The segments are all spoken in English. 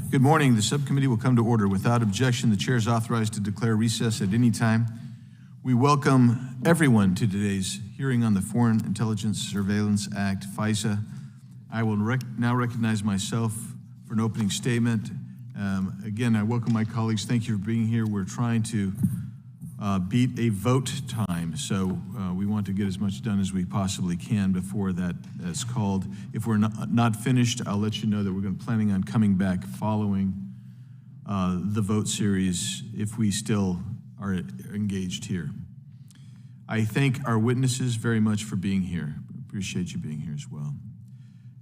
Good morning. The subcommittee will come to order. Without objection, the chair is authorized to declare recess at any time. We welcome everyone to today's hearing on the Foreign Intelligence Surveillance Act, FISA. I will now recognize myself for an opening statement. Again, I welcome my colleagues. Thank you for being here. We're trying to beat a vote time, so we want to get as much done as we possibly can before that is called. If we're not finished, I'll let you know that we're planning on coming back following the vote series if we still are engaged here. I thank our witnesses very much for being here. Appreciate you being here as well.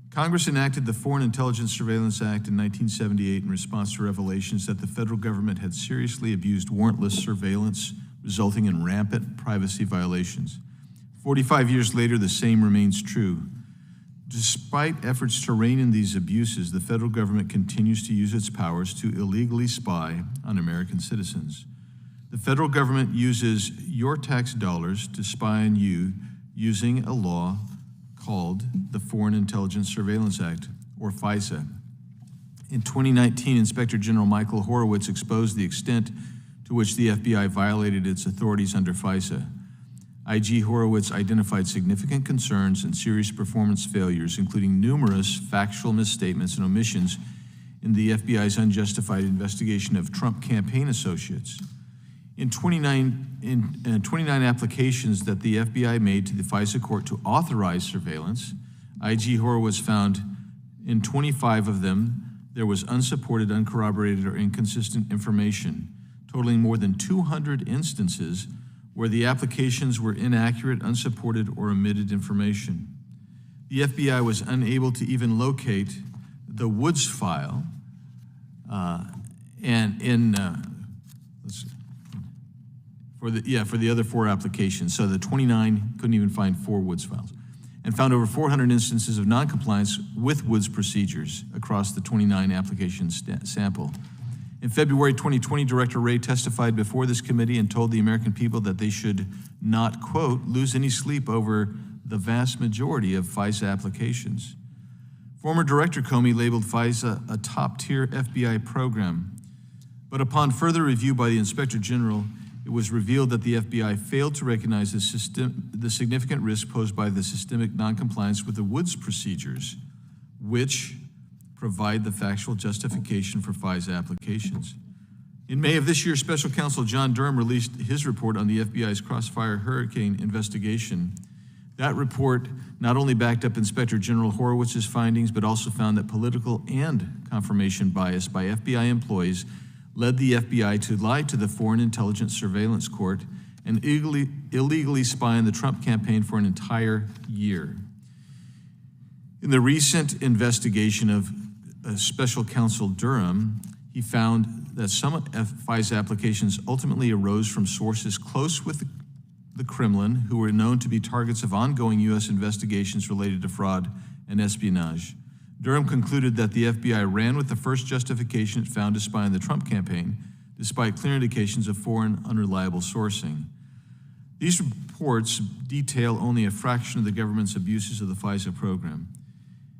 Congress enacted the Foreign Intelligence Surveillance Act in 1978 in response to revelations that the federal government had seriously abused warrantless surveillance, resulting in rampant privacy violations. 45 years later, the same remains true. Despite efforts to rein in these abuses, the federal government continues to use its powers to illegally spy on American citizens. The federal government uses your tax dollars to spy on you using a law called the Foreign Intelligence Surveillance Act, or FISA. In 2019, Inspector General Michael Horowitz exposed the extent to which the FBI violated its authorities under FISA. IG Horowitz identified significant concerns and serious performance failures, including numerous factual misstatements and omissions in the FBI's unjustified investigation of Trump campaign associates. In 29 applications that the FBI made to the FISA court to authorize surveillance, IG Horowitz found in 25 of them there was unsupported, uncorroborated, or inconsistent information, totaling more than 200 instances where the applications were inaccurate, unsupported, or omitted information. The FBI was unable to even locate the Woods file, for the other 4 applications. So the 29 couldn't even find 4 Woods files, and found over 400 instances of noncompliance with Woods procedures across the 29 application sample. In February 2020, Director Wray testified before this committee and told the American people that they should not, quote, lose any sleep over the vast majority of FISA applications. Former Director Comey labeled FISA a top-tier FBI program, but upon further review by the Inspector General, it was revealed that the FBI failed to recognize the significant risk posed by the systemic noncompliance with the Woods procedures, which provide the factual justification for FISA applications. In May of this year, Special Counsel John Durham released his report on the FBI's Crossfire Hurricane investigation. That report not only backed up Inspector General Horowitz's findings, but also found that political and confirmation bias by FBI employees led the FBI to lie to the Foreign Intelligence Surveillance Court and illegally spy on the Trump campaign for an entire year. In the recent investigation of Special Counsel Durham, he found that some FISA applications ultimately arose from sources close with the Kremlin, who were known to be targets of ongoing U.S. investigations related to fraud and espionage. Durham concluded that the FBI ran with the first justification it found to spy on the Trump campaign, despite clear indications of foreign, unreliable sourcing. These reports detail only a fraction of the government's abuses of the FISA program.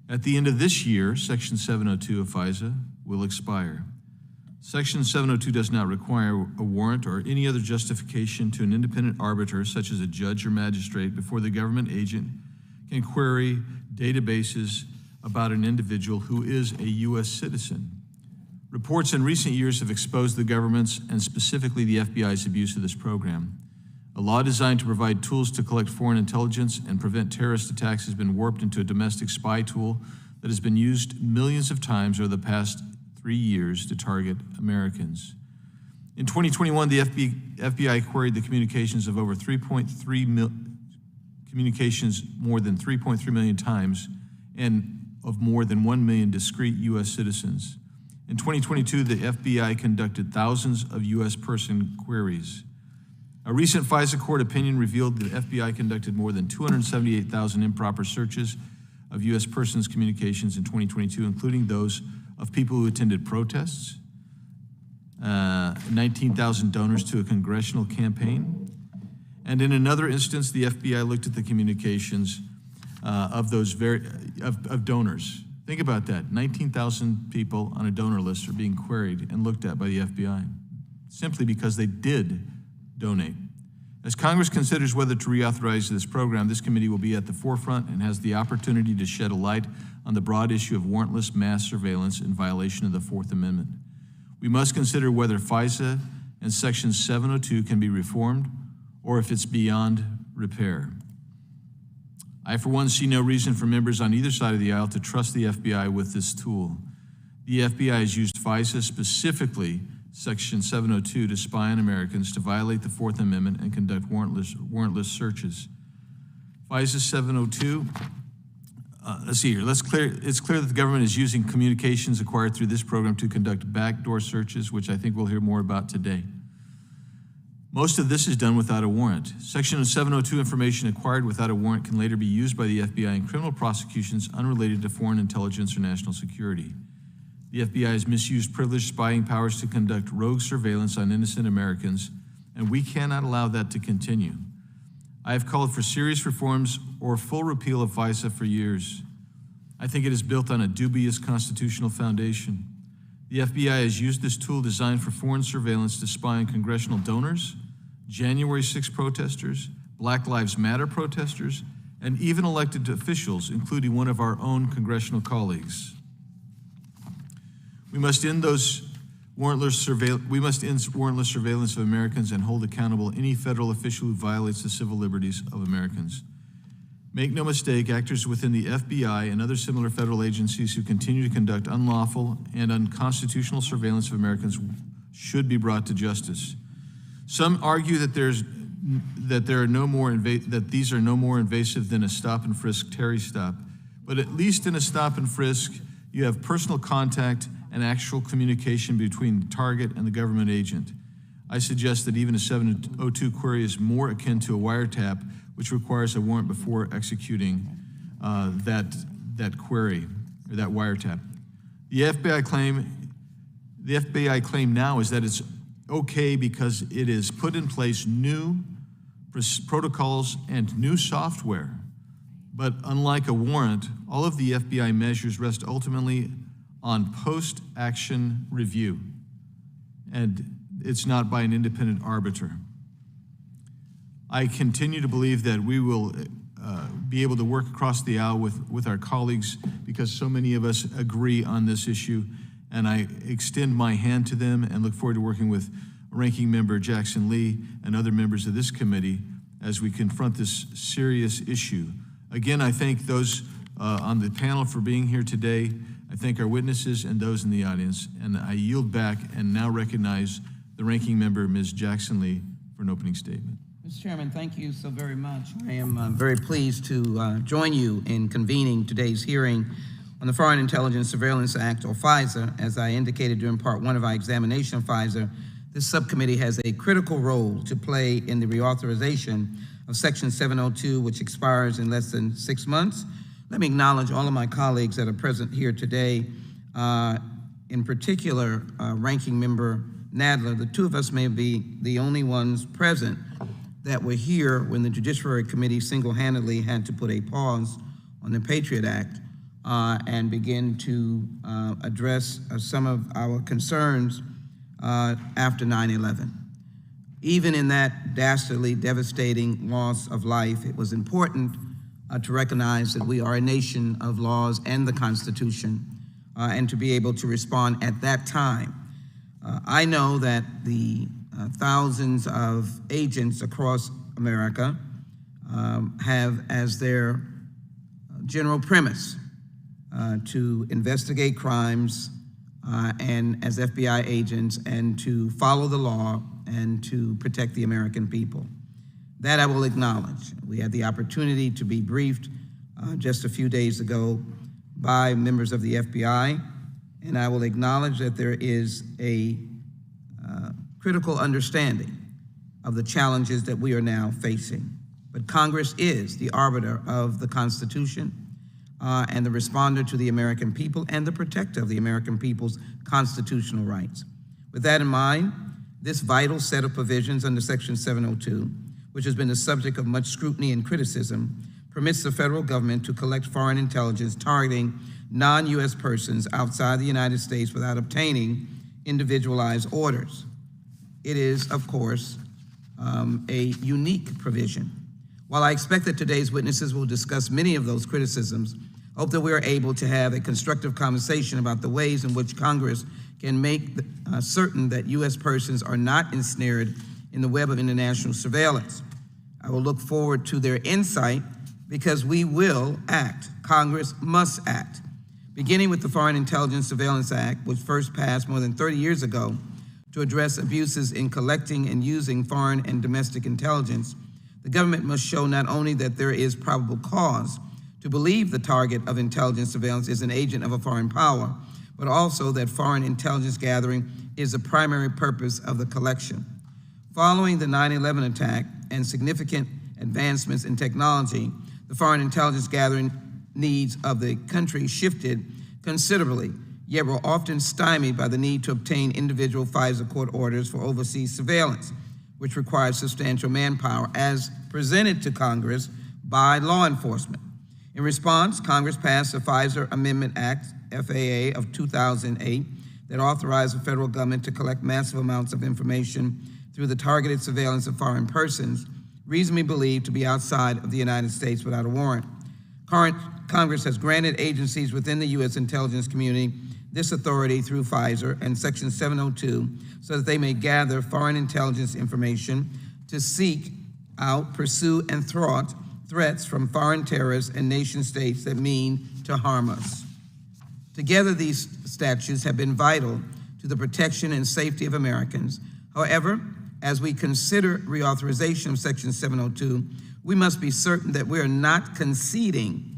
At the end of this year, Section 702 of FISA will expire. Section 702 does not require a warrant or any other justification to an independent arbiter, such as a judge or magistrate, before the government agent can query databases about an individual who is a U.S. citizen. Reports in recent years have exposed the government's and specifically the FBI's abuse of this program. A law designed to provide tools to collect foreign intelligence and prevent terrorist attacks has been warped into a domestic spy tool that has been used millions of times over the past 3 years to target Americans. In 2021, the FBI queried the communications of over more than 3.3 million times, and of more than 1 million discrete U.S. citizens. In 2022, the FBI conducted thousands of U.S. person queries. A recent FISA court opinion revealed the FBI conducted more than 278,000 improper searches of U.S. persons' communications in 2022, including those of people who attended protests, 19,000 donors to a congressional campaign, and in another instance, the FBI looked at the communications of donors Think about that. 19,000 people on a donor list are being queried and looked at by the FBI simply because they did donate. As Congress considers whether to reauthorize this program, this committee will be at the forefront and has the opportunity to shed a light on the broad issue of warrantless mass surveillance in violation of the Fourth Amendment. We must consider whether FISA and Section 702 can be reformed or if it's beyond repair. I, for one, see no reason for members on either side of the aisle to trust the FBI with this tool. The FBI has used FISA, specifically Section 702, to spy on Americans, to violate the Fourth Amendment and conduct warrantless searches. FISA 702, let's see here. It's clear that the government is using communications acquired through this program to conduct backdoor searches, which I think we'll hear more about today. Most of this is done without a warrant. Section 702 information acquired without a warrant can later be used by the FBI in criminal prosecutions unrelated to foreign intelligence or national security. The FBI has misused privileged spying powers to conduct rogue surveillance on innocent Americans, and we cannot allow that to continue. I have called for serious reforms or full repeal of FISA for years. I think it is built on a dubious constitutional foundation. The FBI has used this tool designed for foreign surveillance to spy on congressional donors, January 6 protesters, Black Lives Matter protesters, and even elected officials, including one of our own congressional colleagues. We must end warrantless surveillance of Americans and hold accountable any federal official who violates the civil liberties of Americans. Make no mistake, actors within the FBI and other similar federal agencies who continue to conduct unlawful and unconstitutional surveillance of Americans should be brought to justice. Some argue that these are no more invasive than a stop and frisk Terry stop, but at least in a stop and frisk, you have personal contact and actual communication between the target and the government agent. I suggest that even a 702 query is more akin to a wiretap, which requires a warrant before executing that query or that wiretap. The FBI claim now is that it's okay because it has put in place new protocols and new software. But unlike a warrant, all of the FBI measures rest ultimately on post-action review, and it's not by an independent arbiter. I continue to believe that we will be able to work across the aisle with our colleagues because so many of us agree on this issue, and I extend my hand to them and look forward to working with Ranking Member Jackson Lee and other members of this committee as we confront this serious issue. Again, I thank those on the panel for being here today. I thank our witnesses and those in the audience, and I yield back and now recognize the Ranking Member, Ms. Jackson Lee, for an opening statement. Mr. Chairman, thank you so very much. I am very pleased to join you in convening today's hearing on the Foreign Intelligence Surveillance Act, or FISA. As I indicated during part one of our examination of FISA, this subcommittee has a critical role to play in the reauthorization of Section 702, which expires in less than 6 months. Let me acknowledge all of my colleagues that are present here today, in particular, Ranking Member Nadler. The two of us may be the only ones present that were here when the Judiciary Committee single-handedly had to put a pause on the Patriot Act and begin to address some of our concerns after 9/11. Even in that dastardly, devastating loss of life, it was important to recognize that we are a nation of laws and the Constitution, and to be able to respond at that time. I know that the thousands of agents across America have as their general premise to investigate crimes and as FBI agents and to follow the law and to protect the American people. That I will acknowledge. We had the opportunity to be briefed just a few days ago by members of the FBI, and I will acknowledge that there is a critical understanding of the challenges that we are now facing. But Congress is the arbiter of the Constitution and the responder to the American people and the protector of the American people's constitutional rights. With that in mind, this vital set of provisions under Section 702, which has been the subject of much scrutiny and criticism, permits the federal government to collect foreign intelligence targeting non-U.S. persons outside the United States without obtaining individualized orders. It is, of course, a unique provision. While I expect that today's witnesses will discuss many of those criticisms, I hope that we are able to have a constructive conversation about the ways in which Congress can make certain that U.S. persons are not ensnared in the web of international surveillance. I will look forward to their insight because we will act. Congress must act. Beginning with the Foreign Intelligence Surveillance Act, which first passed more than 30 years ago to address abuses in collecting and using foreign and domestic intelligence, the government must show not only that there is probable cause to believe the target of intelligence surveillance is an agent of a foreign power, but also that foreign intelligence gathering is the primary purpose of the collection. Following the 9/11 attack and significant advancements in technology, the foreign intelligence gathering needs of the country shifted considerably, yet were often stymied by the need to obtain individual FISA court orders for overseas surveillance, which requires substantial manpower, as presented to Congress by law enforcement. In response, Congress passed the FISA Amendment Act, FAA, of 2008 that authorized the federal government to collect massive amounts of information through the targeted surveillance of foreign persons reasonably believed to be outside of the United States without a warrant. Congress has granted agencies within the U.S. intelligence community this authority through FISA and Section 702 so that they may gather foreign intelligence information to seek out, pursue, and thwart threats from foreign terrorists and nation states that mean to harm us. Together, these statutes have been vital to the protection and safety of Americans. However, as we consider reauthorization of Section 702, we must be certain that we are not conceding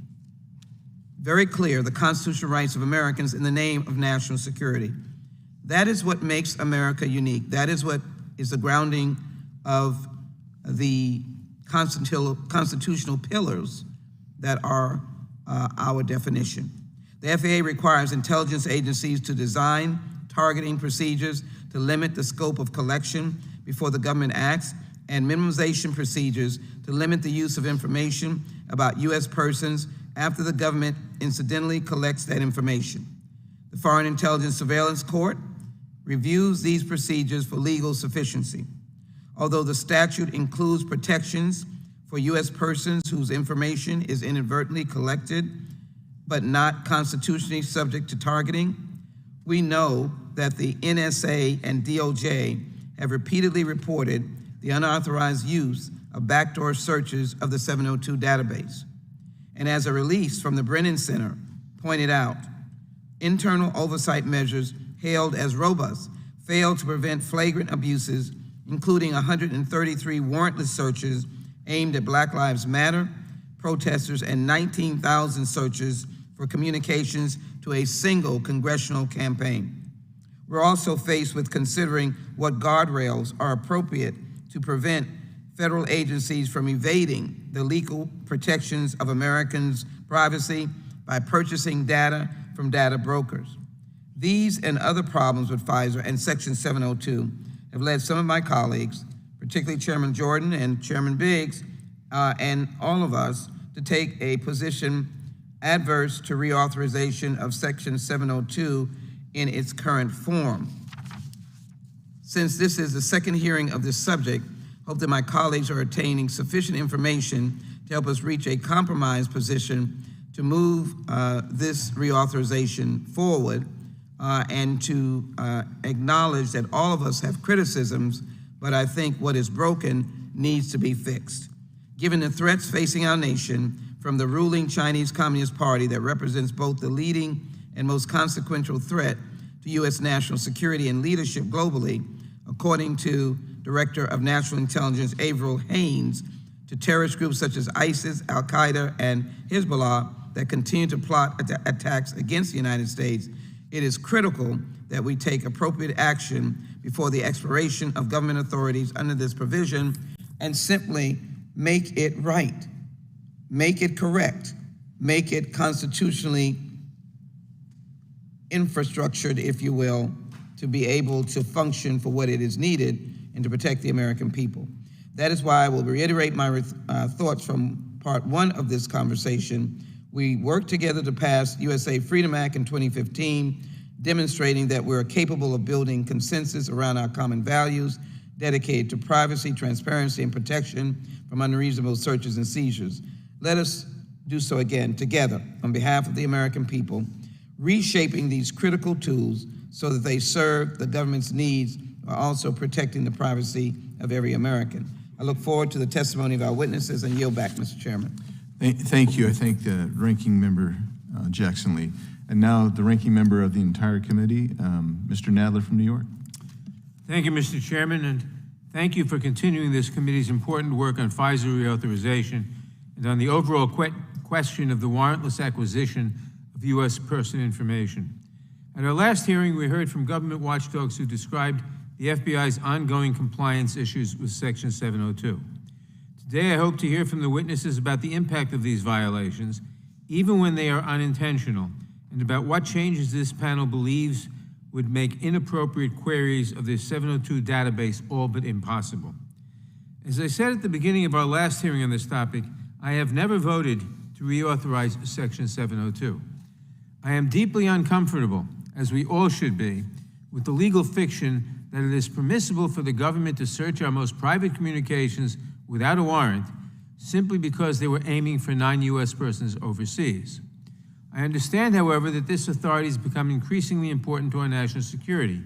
very clear the constitutional rights of Americans in the name of national security. That is what makes America unique. That is what is the grounding of the constitutional pillars that are our definition. The FAA requires intelligence agencies to design targeting procedures to limit the scope of collection before the government acts, and minimization procedures to limit the use of information about U.S. persons after the government incidentally collects that information. The Foreign Intelligence Surveillance Court reviews these procedures for legal sufficiency. Although the statute includes protections for U.S. persons whose information is inadvertently collected but not constitutionally subject to targeting, we know that the NSA and DOJ have repeatedly reported the unauthorized use of backdoor searches of the 702 database. And as a release from the Brennan Center pointed out, internal oversight measures hailed as robust failed to prevent flagrant abuses, including 133 warrantless searches aimed at Black Lives Matter protesters and 19,000 searches for communications to a single congressional campaign. We're also faced with considering what guardrails are appropriate to prevent federal agencies from evading the legal protections of Americans' privacy by purchasing data from data brokers. These and other problems with FISA and Section 702 have led some of my colleagues, particularly Chairman Jordan and Chairman Biggs, and all of us, to take a position adverse to reauthorization of Section 702 in its current form. Since this is the second hearing of this subject, I hope that my colleagues are attaining sufficient information to help us reach a compromise position to move this reauthorization forward and to acknowledge that all of us have criticisms, but I think what is broken needs to be fixed. Given the threats facing our nation from the ruling Chinese Communist Party that represents both the leading and most consequential threat to U.S. national security and leadership globally, according to Director of National Intelligence Avril Haines, to terrorist groups such as ISIS, Al-Qaeda, and Hezbollah that continue to plot attacks against the United States, it is critical that we take appropriate action before the expiration of government authorities under this provision and simply make it right, make it correct, make it constitutionally infrastructured, if you will, to be able to function for what it is needed and to protect the American people. That is why I will reiterate my thoughts from part one of this conversation, we worked together to pass USA Freedom Act in 2015, demonstrating that we're capable of building consensus around our common values dedicated to privacy, transparency, and protection from unreasonable searches and seizures. Let us do so again together on behalf of the American people, reshaping these critical tools so that they serve the government's needs while also protecting the privacy of every American. I look forward to the testimony of our witnesses and yield back, Mr. Chairman. Thank you. I thank the ranking member, Jackson Lee. And now the ranking member of the entire committee, Mr. Nadler from New York. Thank you, Mr. Chairman, and thank you for continuing this committee's important work on FISA reauthorization and on the overall question of the warrantless acquisition of U.S. person information. At our last hearing, we heard from government watchdogs who described the FBI's ongoing compliance issues with Section 702. Today, I hope to hear from the witnesses about the impact of these violations, even when they are unintentional, and about what changes this panel believes would make inappropriate queries of the 702 database all but impossible. As I said at the beginning of our last hearing on this topic, I have never voted to reauthorize Section 702. I am deeply uncomfortable, as we all should be, with the legal fiction that it is permissible for the government to search our most private communications without a warrant simply because they were aiming for non-U.S. persons overseas. I understand, however, that this authority has become increasingly important to our national security,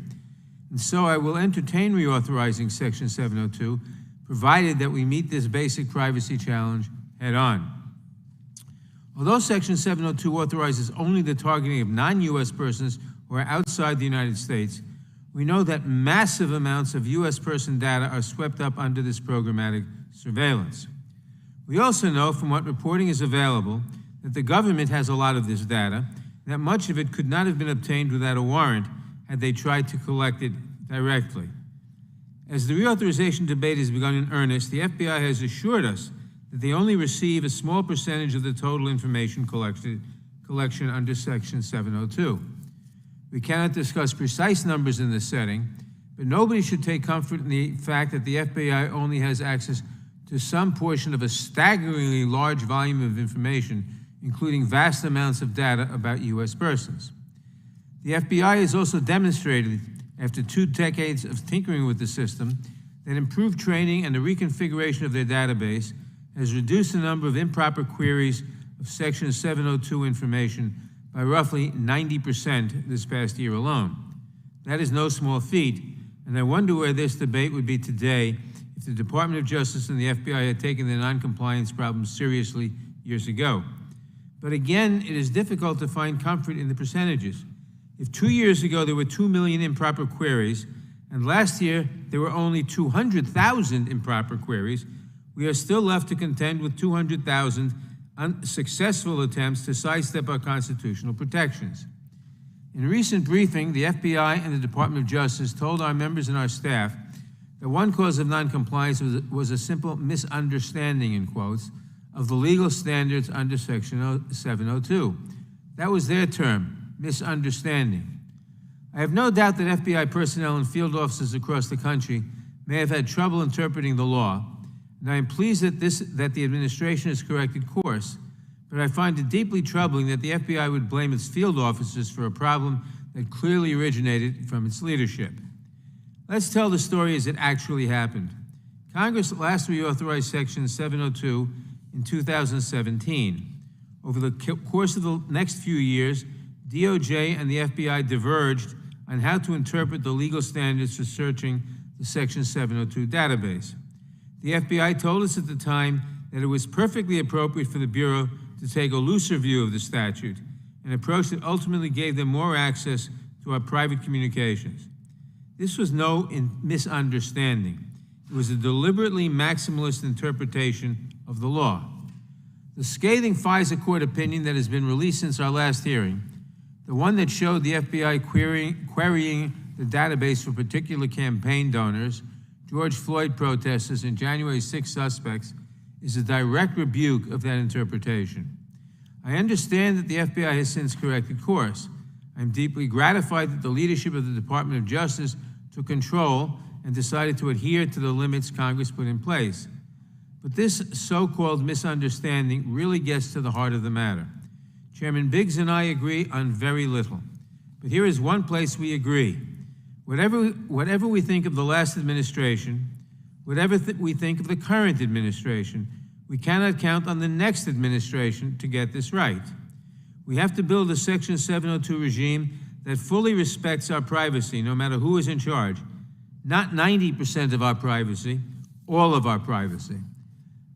and so I will entertain reauthorizing Section 702, provided that we meet this basic privacy challenge head-on. Although Section 702 authorizes only the targeting of non-U.S. persons who are outside the United States, we know that massive amounts of U.S. person data are swept up under this programmatic surveillance. We also know from what reporting is available that the government has a lot of this data, that much of it could not have been obtained without a warrant had they tried to collect it directly. As the reauthorization debate has begun in earnest, the FBI has assured us that they only receive a small percentage of the total information collection under Section 702. We cannot discuss precise numbers in this setting, but nobody should take comfort in the fact that the FBI only has access to some portion of a staggeringly large volume of information, including vast amounts of data about U.S. persons. The FBI has also demonstrated, after 2 decades of tinkering with the system, that improved training and the reconfiguration of their database has reduced the number of improper queries of Section 702 information by roughly 90% this past year alone. That is no small feat, and I wonder where this debate would be today if the Department of Justice and the FBI had taken their noncompliance problems seriously years ago. But again, it is difficult to find comfort in the percentages. If 2 years ago there were 2 million improper queries, and last year there were only 200,000 improper queries, we are still left to contend with 200,000 unsuccessful attempts to sidestep our constitutional protections. In a recent briefing, the FBI and the Department of Justice told our members and our staff that one cause of noncompliance was a simple misunderstanding, in quotes, of the legal standards under Section 702. That was their term, misunderstanding. I have no doubt that FBI personnel and field officers across the country may have had trouble interpreting the law, and I am pleased that the administration has corrected course, but I find it deeply troubling that the FBI would blame its field officers for a problem that clearly originated from its leadership. Let's tell the story as it actually happened. Congress last reauthorized Section 702 in 2017. Over the course of the next few years, DOJ and the FBI diverged on how to interpret the legal standards for searching the Section 702 database. The FBI told us at the time that it was perfectly appropriate for the Bureau to take a looser view of the statute, an approach that ultimately gave them more access to our private communications. This was no misunderstanding. It was a deliberately maximalist interpretation of the law. The scathing FISA court opinion that has been released since our last hearing, the one that showed the FBI querying the database for particular campaign donors, George Floyd protesters, and January 6 suspects, is a direct rebuke of that interpretation. I understand that the FBI has since corrected course. I'm deeply gratified that the leadership of the Department of Justice took control and decided to adhere to the limits Congress put in place. But this so-called misunderstanding really gets to the heart of the matter. Chairman Biggs and I agree on very little. But here is one place we agree. Whatever we think of the last administration, whatever we think of the current administration, we cannot count on the next administration to get this right. We have to build a Section 702 regime that fully respects our privacy, no matter who is in charge. Not 90% of our privacy, all of our privacy.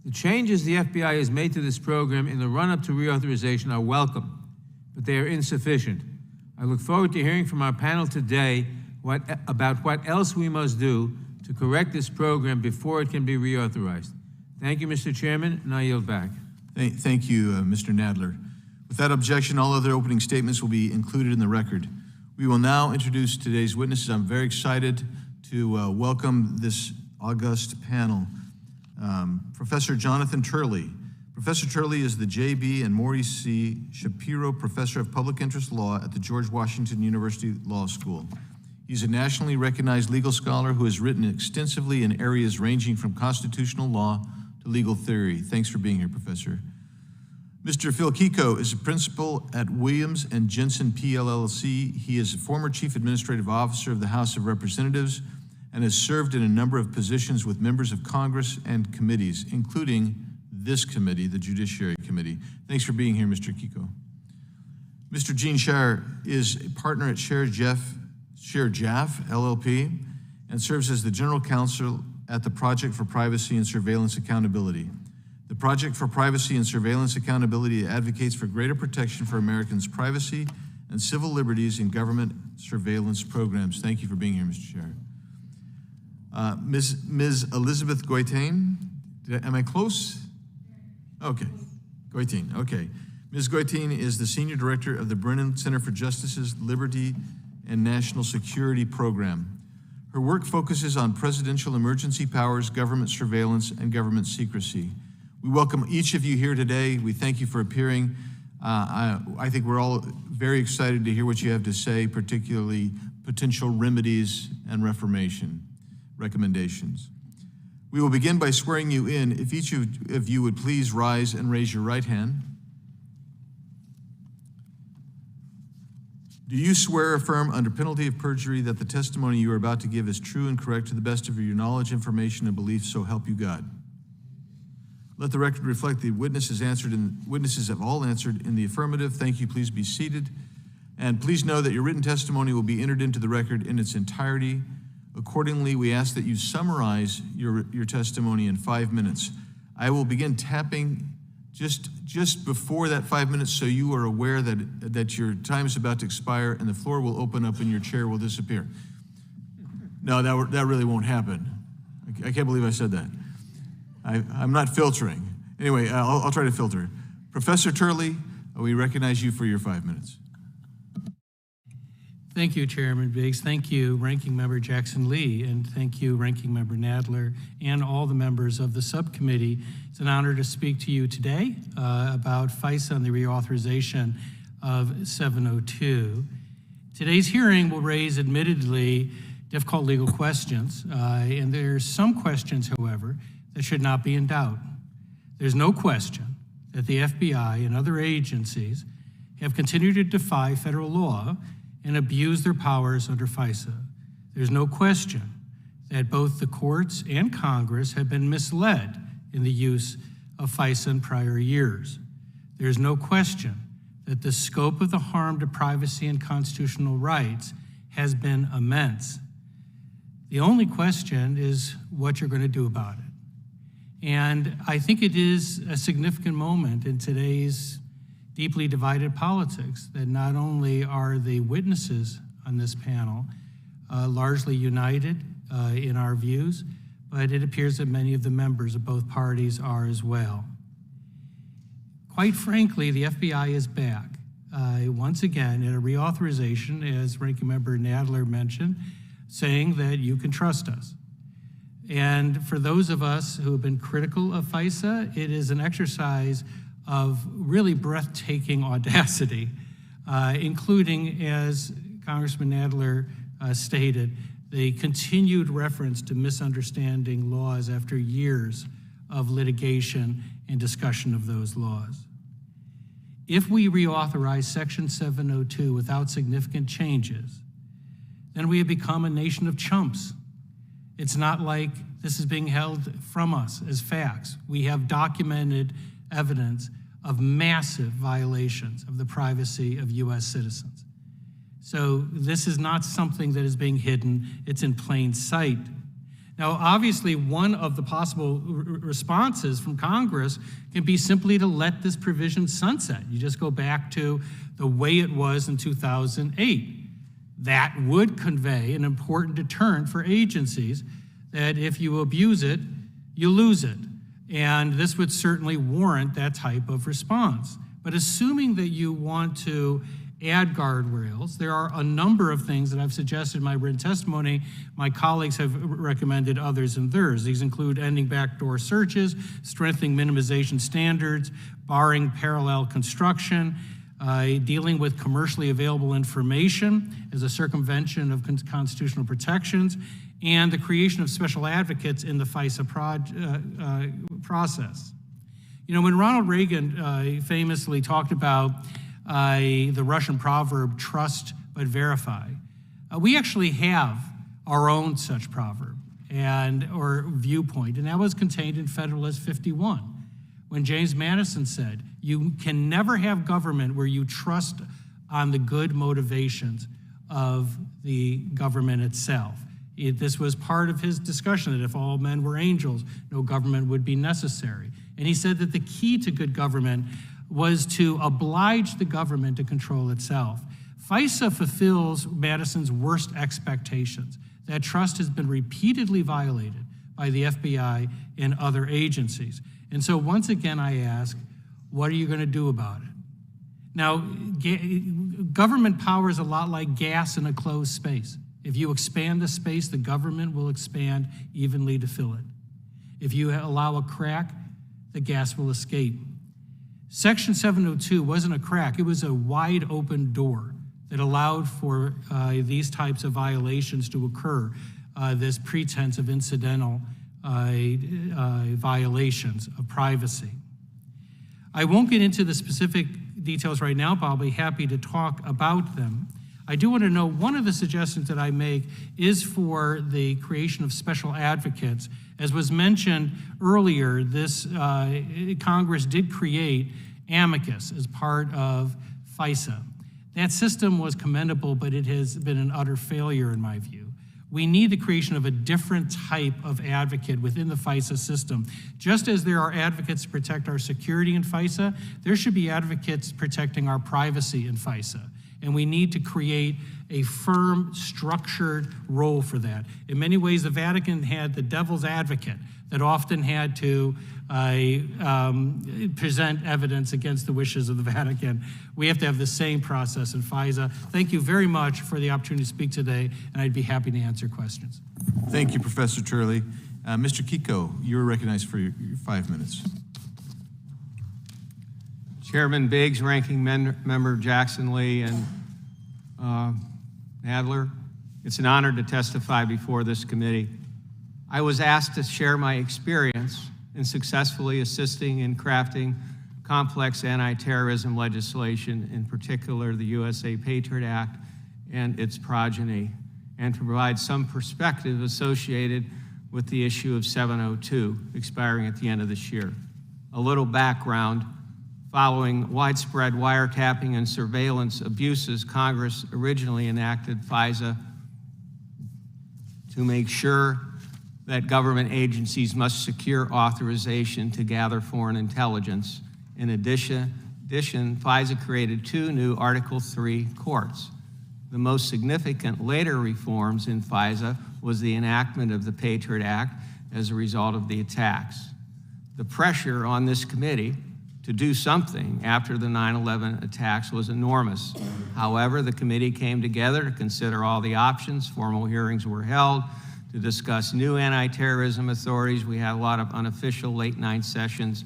The changes the FBI has made to this program in the run-up to reauthorization are welcome, but they are insufficient. I look forward to hearing from our panel today about what else we must do to correct this program before it can be reauthorized. Thank you, Mr. Chairman, and I yield back. Thank you, Mr. Nadler. Without objection, all other opening statements will be included in the record. We will now introduce today's witnesses. I'm very excited to welcome this august panel. Professor Jonathan Turley. Professor Turley is the J.B. and Maurice C. Shapiro Professor of Public Interest Law at the George Washington University Law School. He's a nationally recognized legal scholar who has written extensively in areas ranging from constitutional law to legal theory. Thanks for being here, Professor. Mr. Phil Kiko is a principal at Williams & Jensen PLLC. He is a former Chief Administrative Officer of the House of Representatives and has served in a number of positions with members of Congress and committees, including this committee, the Judiciary Committee. Thanks for being here, Mr. Kiko. Mr. Gene Shire is a partner at Share Jaff LLP and serves as the General Counsel at the Project for Privacy and Surveillance Accountability. The Project for Privacy and Surveillance Accountability advocates for greater protection for Americans' privacy and civil liberties in government surveillance programs. Thank you for being here, Mr. Chair. Ms. Elizabeth Goitain, am I close? Okay, Goitain, okay. Ms. Goitain is the Senior Director of the Brennan Center for Justice's Liberty and National Security Program. Her work focuses on presidential emergency powers, government surveillance, and government secrecy. We welcome each of you here today. We thank you for appearing. I think we're all very excited to hear what you have to say, particularly potential remedies and recommendations. We will begin by swearing you in. If each of you would please rise and raise your right hand. Do you swear or affirm under penalty of perjury that the testimony you are about to give is true and correct to the best of your knowledge, information, and belief, so help you God? Let the record reflect the witnesses have all answered in the affirmative. Thank you. Please be seated. And please know that your written testimony will be entered into the record in its entirety. Accordingly, we ask that you summarize your testimony in 5 minutes. I will begin tapping just before that 5 minutes so you are aware that your time is about to expire and the floor will open up and your chair will disappear. No, that really won't happen. I can't believe I said that. I'm not filtering. Anyway, I'll try to filter. Professor Turley, we recognize you for your 5 minutes. Thank you, Chairman Biggs. Thank you, Ranking Member Jackson Lee, and thank you, Ranking Member Nadler, and all the members of the subcommittee. It's an honor to speak to you today about FISA and the reauthorization of 702. Today's hearing will raise admittedly difficult legal questions, and there's some questions, however, that should not be in doubt. There's no question that the FBI and other agencies have continued to defy federal law and abuse their powers under FISA. There's no question that both the courts and Congress have been misled in the use of FISA in prior years. There's no question that the scope of the harm to privacy and constitutional rights has been immense. The only question is what you're going to do about it. And I think it is a significant moment in today's deeply divided politics that not only are the witnesses on this panel largely united in our views, but it appears that many of the members of both parties are as well. Quite frankly, the FBI is back once again in a reauthorization, as Ranking Member Nadler mentioned, saying that you can trust us. And for those of us who have been critical of FISA, it is an exercise of really breathtaking audacity, including, as Congressman Nadler stated, the continued reference to misunderstanding laws after years of litigation and discussion of those laws. If we reauthorize Section 702 without significant changes, then we have become a nation of chumps. It's not like this is being held from us as facts. We have documented evidence of massive violations of the privacy of U.S. citizens. So this is not something that is being hidden, it's in plain sight. Now, obviously, one of the possible responses from Congress can be simply to let this provision sunset. You just go back to the way it was in 2008. That would convey an important deterrent for agencies that if you abuse it, you lose it. And this would certainly warrant that type of response. But assuming that you want to add guardrails, there are a number of things that I've suggested in my written testimony. My colleagues have recommended others in theirs. These include ending backdoor searches, strengthening minimization standards, barring parallel construction, dealing with commercially available information as a circumvention of constitutional protections, and the creation of special advocates in the FISA process. You know, when Ronald Reagan famously talked about the Russian proverb, trust but verify, we actually have our own such proverb or viewpoint, and that was contained in Federalist 51, when James Madison said, you can never have government where you trust on the good motivations of the government itself. This was part of his discussion, that if all men were angels, no government would be necessary. And he said that the key to good government was to oblige the government to control itself. FISA fulfills Madison's worst expectations. That trust has been repeatedly violated by the FBI and other agencies. And so once again, I ask, what are you going to do about it? Now, government power is a lot like gas in a closed space. If you expand the space, the government will expand evenly to fill it. If you allow a crack, the gas will escape. Section 702 wasn't a crack, it was a wide open door that allowed for these types of violations to occur, this pretense of incidental violations of privacy. I won't get into the specific details right now, but I'll be happy to talk about them. I do want to know, one of the suggestions that I make is for the creation of special advocates. As was mentioned earlier, this Congress did create amicus as part of FISA. That system was commendable, but it has been an utter failure in my view. We need the creation of a different type of advocate within the FISA system. Just as there are advocates to protect our security in FISA, there should be advocates protecting our privacy in FISA. And we need to create a firm, structured role for that. In many ways, the Vatican had the devil's advocate that often had to present evidence against the wishes of the Vatican. We have to have the same process in FISA. Thank you very much for the opportunity to speak today, and I'd be happy to answer questions. Thank you, Professor Turley. Mr. Kiko, you're recognized for your 5 minutes. Chairman Biggs, Ranking Member Jackson Lee, and Nadler, it's an honor to testify before this committee. I was asked to share my experience in successfully assisting in crafting complex anti-terrorism legislation, in particular the USA Patriot Act and its progeny, and to provide some perspective associated with the issue of 702 expiring at the end of this year. A little background. Following widespread wiretapping and surveillance abuses, Congress originally enacted FISA to make sure that government agencies must secure authorization to gather foreign intelligence. In addition, FISA created 2 new Article III courts. The most significant later reforms in FISA was the enactment of the Patriot Act as a result of the attacks. The pressure on this committee to do something after the 9/11 attacks was enormous. However, the committee came together to consider all the options. Formal hearings were held to discuss new anti-terrorism authorities. We had a lot of unofficial late-night sessions,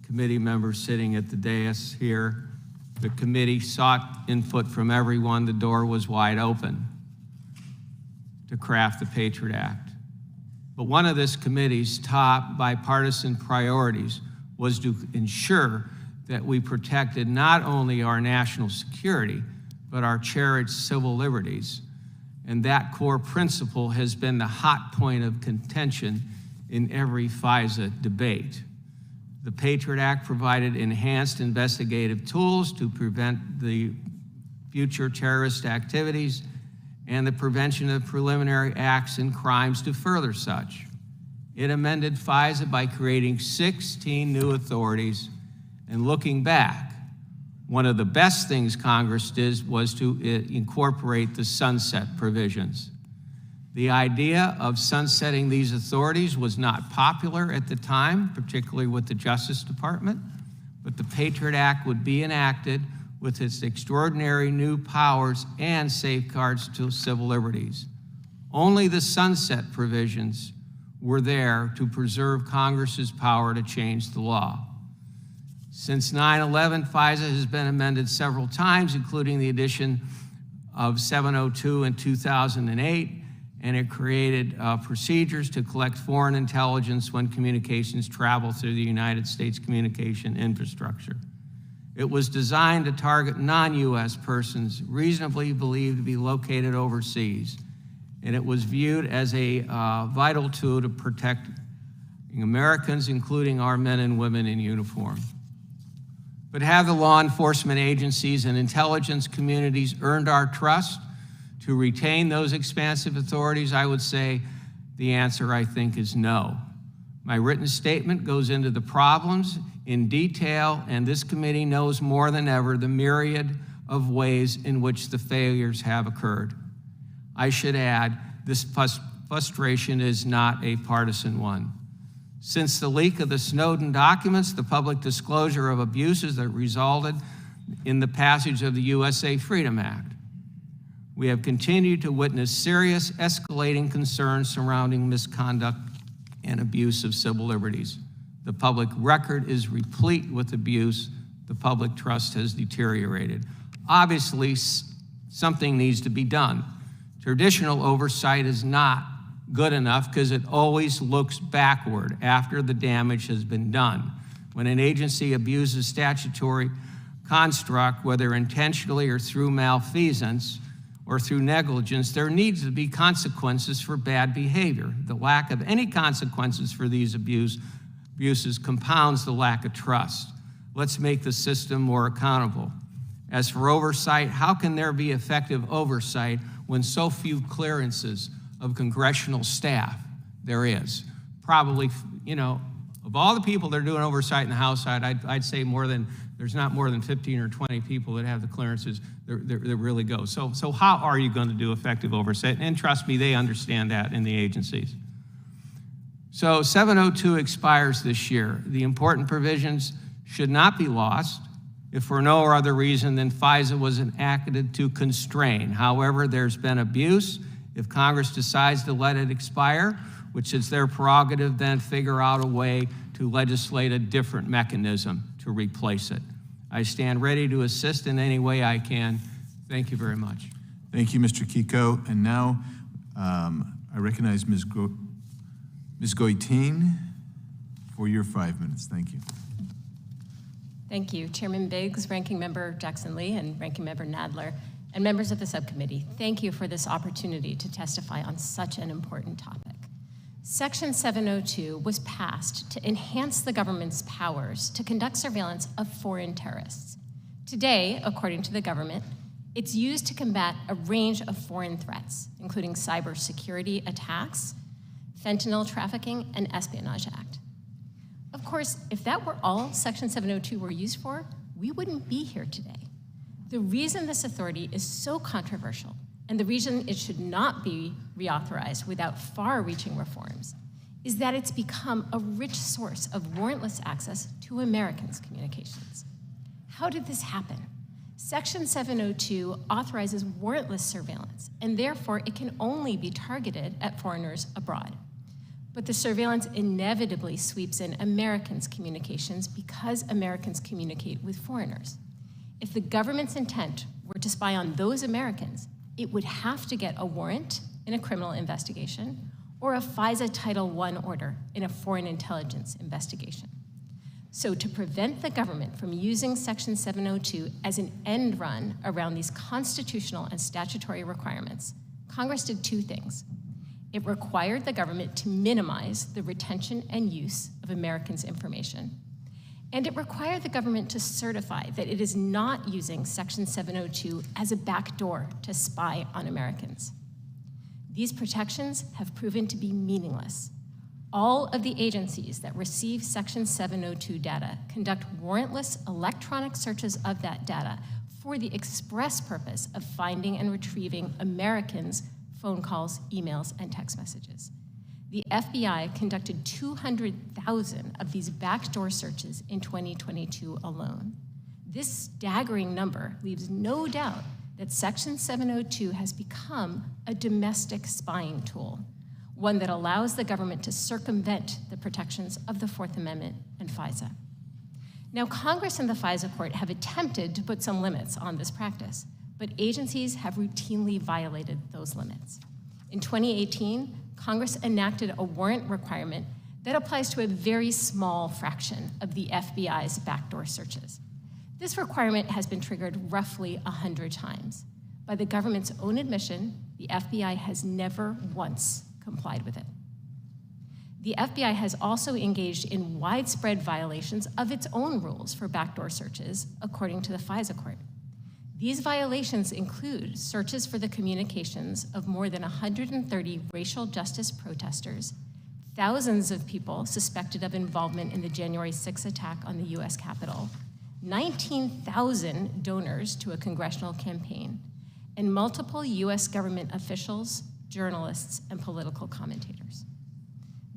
committee members sitting at the dais here. The committee sought input from everyone. The door was wide open to craft the Patriot Act. But one of this committee's top bipartisan priorities was to ensure that we protected not only our national security, but our cherished civil liberties. And that core principle has been the hot point of contention in every FISA debate. The Patriot Act provided enhanced investigative tools to prevent the future terrorist activities and the prevention of preliminary acts and crimes to further such. It amended FISA by creating 16 new authorities, and looking back, one of the best things Congress did was to incorporate the sunset provisions. The idea of sunsetting these authorities was not popular at the time, particularly with the Justice Department, but the Patriot Act would be enacted with its extraordinary new powers and safeguards to civil liberties. Only the sunset provisions were there to preserve Congress's power to change the law. Since 9/11, FISA has been amended several times, including the addition of 702 in 2008, and it created procedures to collect foreign intelligence when communications travel through the United States communication infrastructure. It was designed to target non-U.S. persons reasonably believed to be located overseas, and it was viewed as a vital tool to protect Americans, including our men and women in uniform. But have the law enforcement agencies and intelligence communities earned our trust to retain those expansive authorities? I would say the answer, I think, is no. My written statement goes into the problems in detail, and this committee knows more than ever the myriad of ways in which the failures have occurred. I should add, this frustration is not a partisan one. Since the leak of the Snowden documents, the public disclosure of abuses that resulted in the passage of the USA Freedom Act, we have continued to witness serious escalating concerns surrounding misconduct and abuse of civil liberties. The public record is replete with abuse. The public trust has deteriorated. Obviously, something needs to be done. Traditional oversight is not good enough because it always looks backward after the damage has been done. When an agency abuses statutory construct, whether intentionally or through malfeasance or through negligence, there needs to be consequences for bad behavior. The lack of any consequences for these abuses compounds the lack of trust. Let's make the system more accountable. As for oversight, how can there be effective oversight when so few clearances of congressional staff there is? Probably, of all the people that are doing oversight in the House side, I'd say there's not more than 15 or 20 people that have the clearances that really go. So how are you going to do effective oversight? And trust me, they understand that in the agencies. So 702 expires this year. The important provisions should not be lost if for no other reason than FISA was enacted to constrain. However, there's been abuse. If Congress decides to let it expire, which is their prerogative, then figure out a way to legislate a different mechanism to replace it. I stand ready to assist in any way I can. Thank you very much. Thank you, Mr. Kiko. And now I recognize Ms. Goitin for your 5 minutes. Thank you. Thank you, Chairman Biggs, Ranking Member Jackson-Lee, and Ranking Member Nadler, and members of the subcommittee. Thank you for this opportunity to testify on such an important topic. Section 702 was passed to enhance the government's powers to conduct surveillance of foreign terrorists. Today, according to the government, it's used to combat a range of foreign threats, including cybersecurity attacks, fentanyl trafficking, and Espionage Act. Of course, if that were all Section 702 were used for, we wouldn't be here today. The reason this authority is so controversial, and the reason it should not be reauthorized without far-reaching reforms, is that it's become a rich source of warrantless access to Americans' communications. How did this happen? Section 702 authorizes warrantless surveillance, and therefore it can only be targeted at foreigners abroad. But the surveillance inevitably sweeps in Americans' communications because Americans communicate with foreigners. If the government's intent were to spy on those Americans, it would have to get a warrant in a criminal investigation or a FISA Title I order in a foreign intelligence investigation. So to prevent the government from using Section 702 as an end run around these constitutional and statutory requirements, Congress did two things. It required the government to minimize the retention and use of Americans' information, and it required the government to certify that it is not using Section 702 as a backdoor to spy on Americans. These protections have proven to be meaningless. All of the agencies that receive Section 702 data conduct warrantless electronic searches of that data for the express purpose of finding and retrieving Americans' phone calls, emails, and text messages. The FBI conducted 200,000 of these backdoor searches in 2022 alone. This staggering number leaves no doubt that Section 702 has become a domestic spying tool, one that allows the government to circumvent the protections of the Fourth Amendment and FISA. Now, Congress and the FISA court have attempted to put some limits on this practice, but agencies have routinely violated those limits. In 2018, Congress enacted a warrant requirement that applies to a very small fraction of the FBI's backdoor searches. This requirement has been triggered roughly 100 times. By the government's own admission, the FBI has never once complied with it. The FBI has also engaged in widespread violations of its own rules for backdoor searches, according to the FISA court. These violations include searches for the communications of more than 130 racial justice protesters, thousands of people suspected of involvement in the January 6th attack on the US Capitol, 19,000 donors to a congressional campaign, and multiple US government officials, journalists, and political commentators.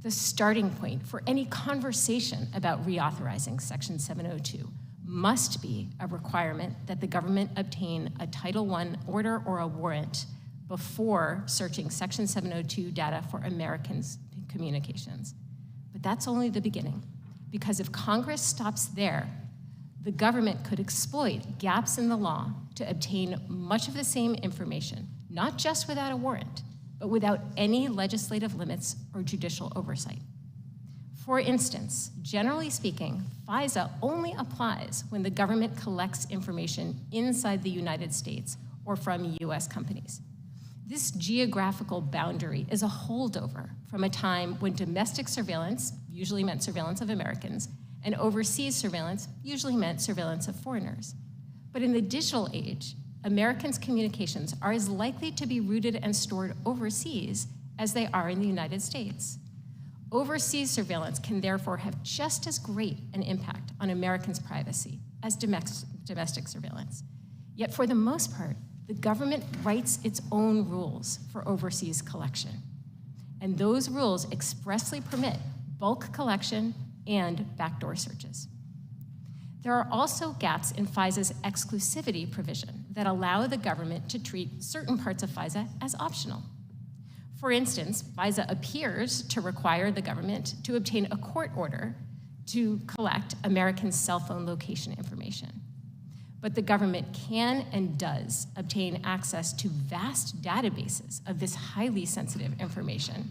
The starting point for any conversation about reauthorizing Section 702 must be a requirement that the government obtain a Title I order or a warrant before searching Section 702 data for Americans' communications. But that's only the beginning, because if Congress stops there, the government could exploit gaps in the law to obtain much of the same information, not just without a warrant, but without any legislative limits or judicial oversight. For instance, generally speaking, FISA only applies when the government collects information inside the United States or from US companies. This geographical boundary is a holdover from a time when domestic surveillance usually meant surveillance of Americans, and overseas surveillance usually meant surveillance of foreigners. But in the digital age, Americans' communications are as likely to be rooted and stored overseas as they are in the United States. Overseas surveillance can therefore have just as great an impact on Americans' privacy as domestic surveillance. Yet for the most part, the government writes its own rules for overseas collection. And those rules expressly permit bulk collection and backdoor searches. There are also gaps in FISA's exclusivity provision that allow the government to treat certain parts of FISA as optional. For instance, FISA appears to require the government to obtain a court order to collect American cell phone location information. But the government can and does obtain access to vast databases of this highly sensitive information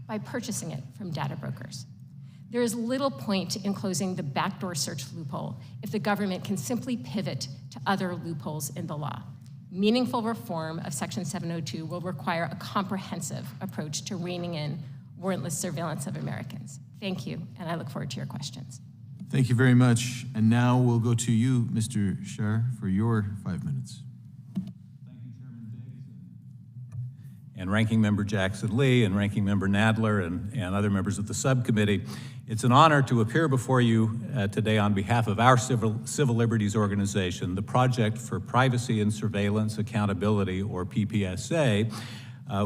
by purchasing it from data brokers. There is little point in closing the backdoor search loophole if the government can simply pivot to other loopholes in the law. Meaningful reform of Section 702 will require a comprehensive approach to reining in warrantless surveillance of Americans. Thank you, and I look forward to your questions. Thank you very much. And now we'll go to you, Mr. Scher, for your 5 minutes. Thank you, Chairman Biggs, and Ranking Member Jackson Lee, and Ranking Member Nadler, and other members of the subcommittee. It's an honor to appear before you today on behalf of our civil liberties organization, the Project for Privacy and Surveillance Accountability, or PPSA.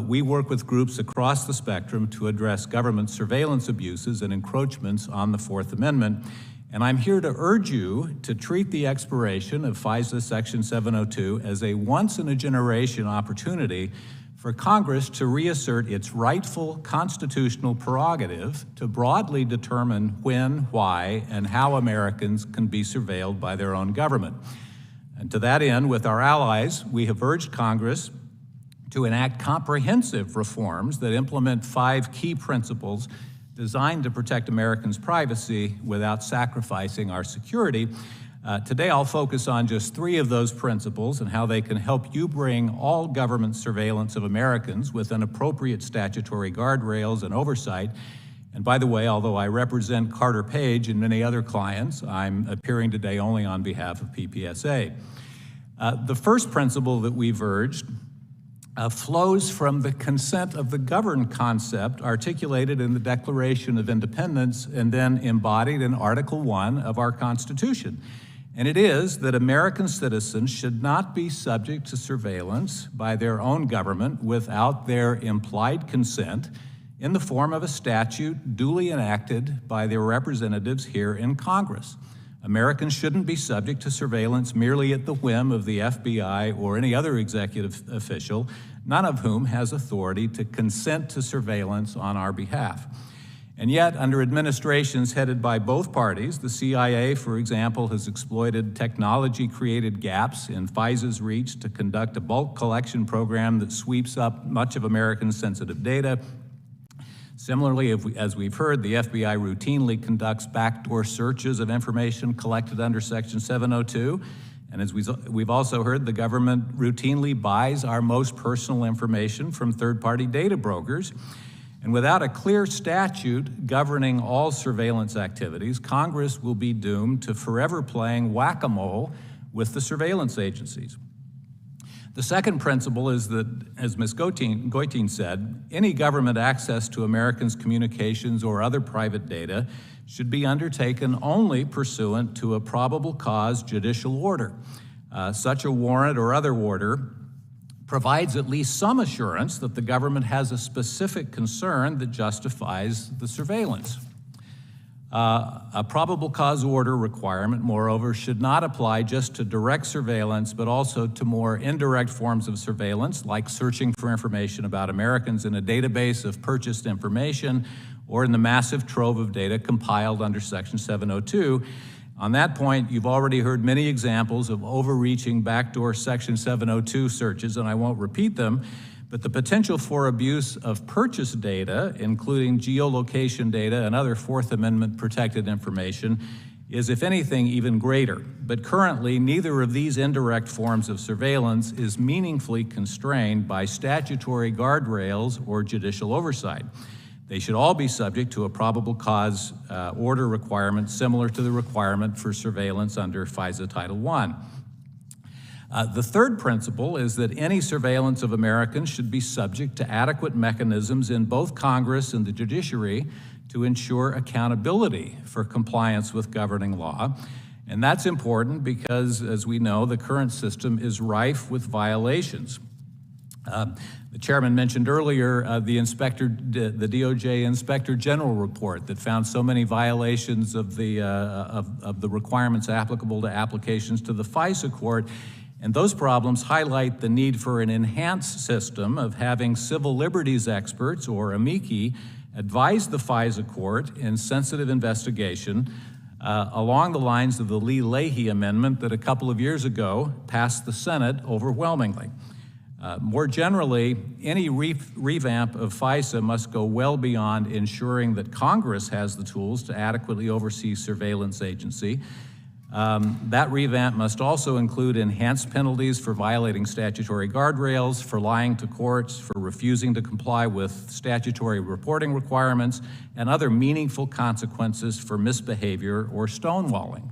We work with groups across the spectrum to address government surveillance abuses and encroachments on the Fourth Amendment. And I'm here to urge you to treat the expiration of FISA Section 702 as a once-in-a-generation opportunity for Congress to reassert its rightful constitutional prerogative to broadly determine when, why, and how Americans can be surveilled by their own government. And to that end, with our allies, we have urged Congress to enact comprehensive reforms that implement 5 key principles designed to protect Americans' privacy without sacrificing our security. Today, I'll focus on just 3 of those principles and how they can help you bring all government surveillance of Americans within appropriate statutory guardrails and oversight. And by the way, although I represent Carter Page and many other clients, I'm appearing today only on behalf of PPSA. The first principle that we've urged flows from the consent of the governed concept articulated in the Declaration of Independence and then embodied in Article 1 of our Constitution. And it is that American citizens should not be subject to surveillance by their own government without their implied consent in the form of a statute duly enacted by their representatives here in Congress. Americans shouldn't be subject to surveillance merely at the whim of the FBI or any other executive official, none of whom has authority to consent to surveillance on our behalf. And yet, under administrations headed by both parties, the CIA, for example, has exploited technology-created gaps in FISA's reach to conduct a bulk collection program that sweeps up much of Americans' sensitive data. Similarly, as we've heard, the FBI routinely conducts backdoor searches of information collected under Section 702. And as we've also heard, the government routinely buys our most personal information from third-party data brokers. And without a clear statute governing all surveillance activities, Congress will be doomed to forever playing whack-a-mole with the surveillance agencies. The second principle is that, as Ms. Goitein said, any government access to Americans' communications or other private data should be undertaken only pursuant to a probable cause judicial order. Such a warrant or other order provides at least some assurance that the government has a specific concern that justifies the surveillance. A probable cause order requirement, moreover, should not apply just to direct surveillance, but also to more indirect forms of surveillance, like searching for information about Americans in a database of purchased information or in the massive trove of data compiled under Section 702. On that point, you've already heard many examples of overreaching backdoor Section 702 searches, and I won't repeat them, but the potential for abuse of purchase data, including geolocation data and other Fourth Amendment protected information, is, if anything, even greater. But currently, neither of these indirect forms of surveillance is meaningfully constrained by statutory guardrails or judicial oversight. They should all be subject to a probable cause order requirement similar to the requirement for surveillance under FISA Title I. The third principle is that any surveillance of Americans should be subject to adequate mechanisms in both Congress and the judiciary to ensure accountability for compliance with governing law. And that's important because, as we know, the current system is rife with violations. The chairman mentioned earlier the DOJ Inspector General report that found so many violations of the requirements applicable to applications to the FISA court. And those problems highlight the need for an enhanced system of having civil liberties experts, or amici, advise the FISA court in sensitive investigation along the lines of the Lee-Leahy amendment that a couple of years ago passed the Senate overwhelmingly. More generally, any revamp of FISA must go well beyond ensuring that Congress has the tools to adequately oversee surveillance agency. That revamp must also include enhanced penalties for violating statutory guardrails, for lying to courts, for refusing to comply with statutory reporting requirements, and other meaningful consequences for misbehavior or stonewalling.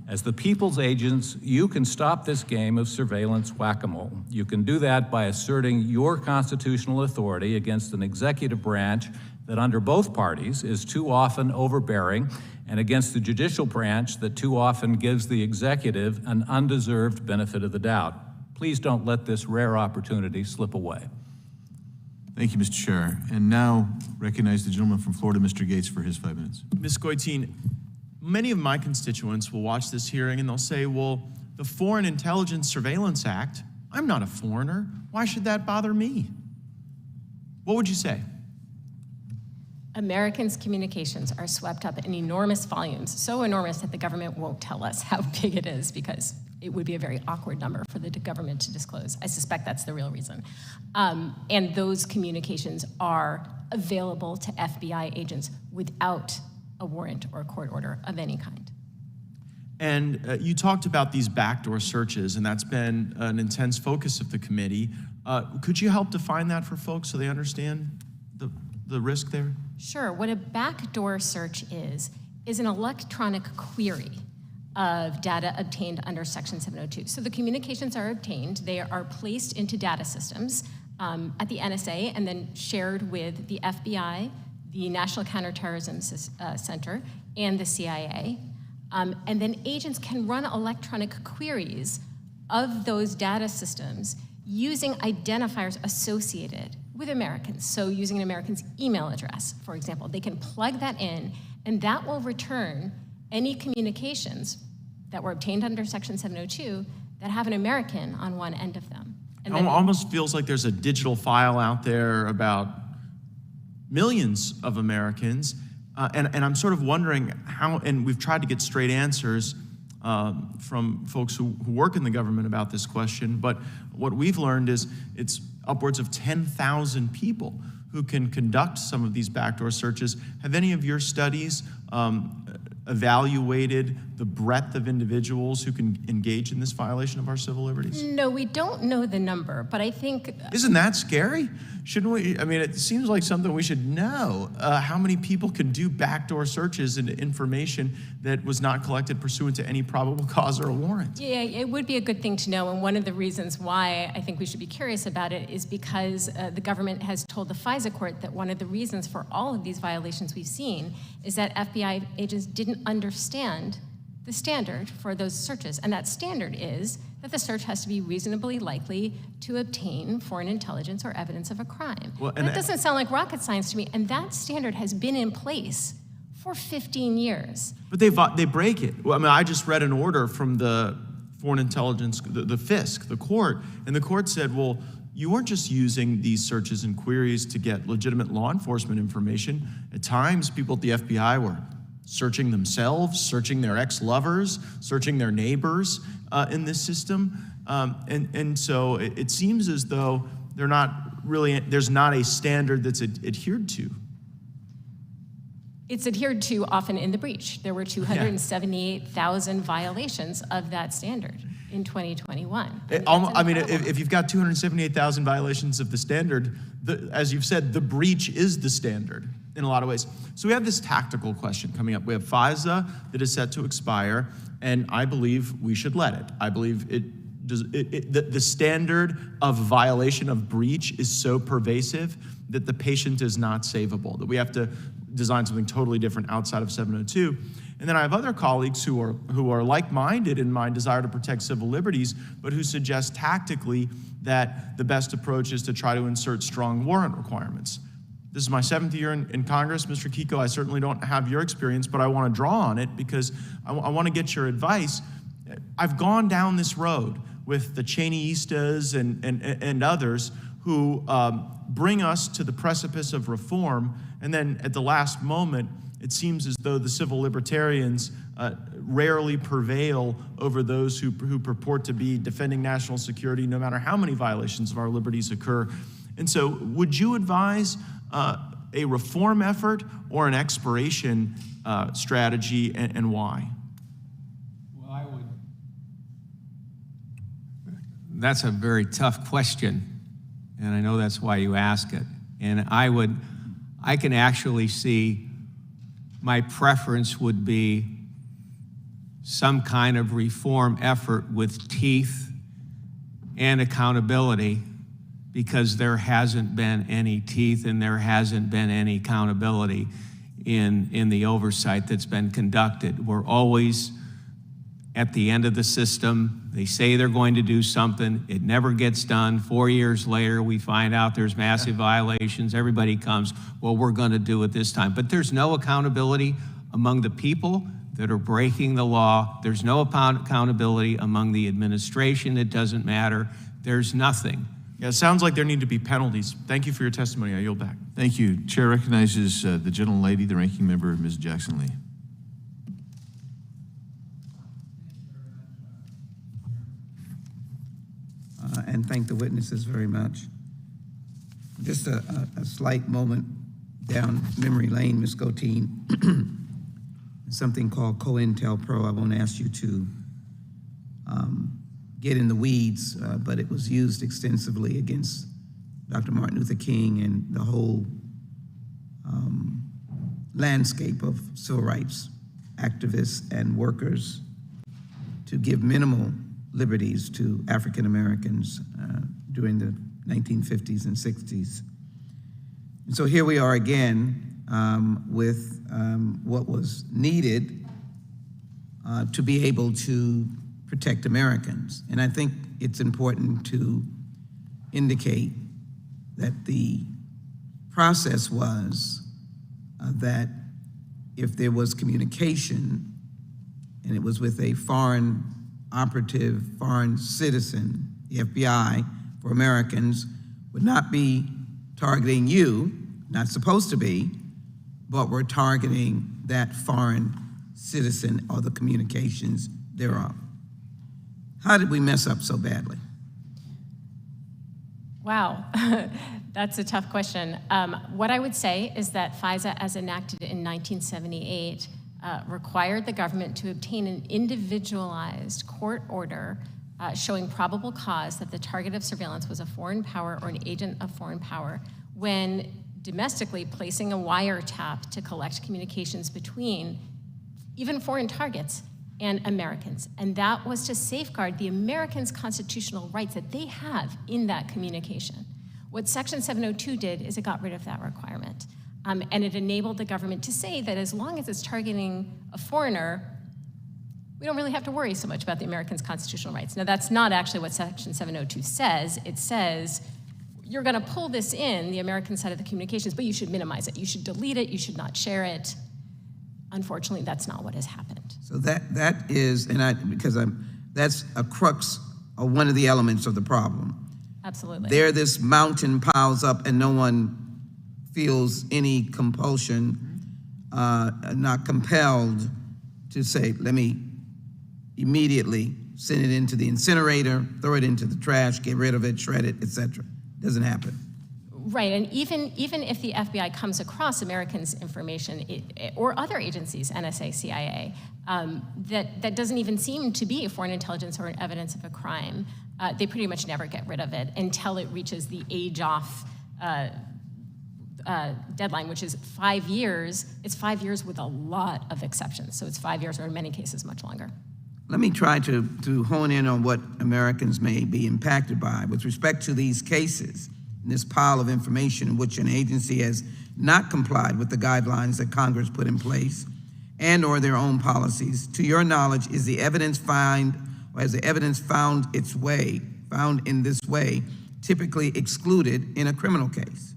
As the people's agents, you can stop this game of surveillance whack-a-mole. You can do that by asserting your constitutional authority against an executive branch that, under both parties, is too often overbearing, and against the judicial branch that too often gives the executive an undeserved benefit of the doubt. Please don't let this rare opportunity slip away. Thank you, Mr. Chair. And now recognize the gentleman from Florida, Mr. Gates, for his 5 minutes. Ms. Goitein, many of my constituents will watch this hearing and they'll say, well, the Foreign Intelligence Surveillance Act, I'm not a foreigner. Why should that bother me? What would you say? Americans' communications are swept up in enormous volumes, so enormous that the government won't tell us how big it is because it would be a very awkward number for the government to disclose. I suspect that's the real reason. And those communications are available to FBI agents without a warrant or a court order of any kind. And you talked about these backdoor searches, and that's been an intense focus of the committee. Could you help define that for folks so they understand the risk there? Sure. What a backdoor search is an electronic query of data obtained under Section 702. So the communications are obtained. They are placed into data systems at the NSA and then shared with the FBI, the National Counterterrorism Center, and the CIA. And then agents can run electronic queries of those data systems using identifiers associated with Americans. So using an American's email address, for example, they can plug that in, and that will return any communications that were obtained under Section 702 that have an American on one end of them. And It almost feels like there's a digital file out there about millions of Americans. And I'm sort of wondering how, and we've tried to get straight answers from folks who work in the government about this question, but what we've learned is it's upwards of 10,000 people who can conduct some of these backdoor searches. Have any of your studies evaluated the breadth of individuals who can engage in this violation of our civil liberties? No, we don't know the number, but I think... Isn't that scary? Shouldn't we? I mean, it seems like something we should know. How many people can do backdoor searches into information that was not collected pursuant to any probable cause or a warrant? Yeah, it would be a good thing to know, and one of the reasons why I think we should be curious about it is because the government has told the FISA court that one of the reasons for all of these violations we've seen is that FBI agents didn't understand the standard for those searches, and that standard is that the search has to be reasonably likely to obtain foreign intelligence or evidence of a crime. Well, and that doesn't sound like rocket science to me, and that standard has been in place for 15 years. But they break it. Well, I mean, I just read an order from the Foreign Intelligence, the FISC, the court, and the court said, well, you weren't just using these searches and queries to get legitimate law enforcement information. At times, people at the FBI were searching themselves, searching their ex-lovers, searching their neighbors in this system. And so it seems as though there's not a standard that's adhered to. It's adhered to often in the breach. There were 278,000 violations of that standard in 2021. I mean, if you've got 278,000 violations of the standard, as you've said, the breach is the standard in a lot of ways. So we have this tactical question coming up. We have FISA that is set to expire, and I believe we should let it. I believe the standard of violation of breach is so pervasive that the patient is not savable, that we have to design something totally different outside of 702. And then I have other colleagues who are like-minded in my desire to protect civil liberties, but who suggest tactically that the best approach is to try to insert strong warrant requirements. This is my 7th year in Congress, Mr. Kiko. I certainly don't have your experience, but I want to draw on it because I want to get your advice. I've gone down this road with the Cheneyistas and others who bring us to the precipice of reform, and then at the last moment, it seems as though the civil libertarians rarely prevail over those who purport to be defending national security, no matter how many violations of our liberties occur. And so would you advise a reform effort or an expiration strategy, and why? Well, I would. That's a very tough question, and I know that's why you ask it. And I can actually see my preference would be some kind of reform effort with teeth and accountability, because there hasn't been any teeth and there hasn't been any accountability in the oversight that's been conducted. We're always at the end of the system. They say they're going to do something. It never gets done. 4 years later, we find out there's massive violations. Everybody comes, well, we're going to do it this time. But there's no accountability among the people that are breaking the law. There's no accountability among the administration. It doesn't matter. There's nothing. Yeah, it sounds like there need to be penalties. Thank you for your testimony. I yield back. Thank you. Chair recognizes the gentlelady, the ranking member, Ms. Jackson Lee. and thank the witnesses very much. Just a slight moment down memory lane, Ms. Goteen. Something called COINTELPRO. I won't ask you to get in the weeds, but it was used extensively against Dr. Martin Luther King and the whole landscape of civil rights activists and workers to give minimal liberties to African Americans during the 1950s and 60s. And so here we are again with what was needed to be able to protect Americans. And I think it's important to indicate that the process was that if there was communication and it was with a foreign operative, foreign citizen, the FBI for Americans would not be targeting you, not supposed to be, but we're targeting that foreign citizen or the communications thereof. How did we mess up so badly? Wow, that's a tough question. What I would say is that FISA, as enacted in 1978, required the government to obtain an individualized court order showing probable cause that the target of surveillance was a foreign power or an agent of foreign power when domestically placing a wiretap to collect communications between even foreign targets and Americans. And that was to safeguard the Americans' constitutional rights that they have in that communication. What Section 702 did is it got rid of that requirement. And it enabled the government to say that as long as it's targeting a foreigner, we don't really have to worry so much about the Americans' constitutional rights. Now, that's not actually what Section 702 says. It says, you're gonna pull this in, the American side of the communications, but you should minimize it. You should delete it, you should not share it. Unfortunately, that's not what has happened. So that's a crux or one of the elements of the problem. Absolutely. There, this mountain piles up and no one feels any compulsion, not compelled to say, let me immediately send it into the incinerator, throw it into the trash, get rid of it, shred it, etc. Doesn't happen. Right, and even if the FBI comes across Americans' information or other agencies, NSA, CIA, that doesn't even seem to be foreign intelligence or evidence of a crime, they pretty much never get rid of it until it reaches the age-off deadline, which is 5 years. It's 5 years with a lot of exceptions, so it's 5 years or in many cases much longer. Let me try to hone in on what Americans may be impacted by with respect to these cases. This pile of information in which an agency has not complied with the guidelines that Congress put in place and or their own policies. To your knowledge, is the evidence found in this way, typically excluded in a criminal case?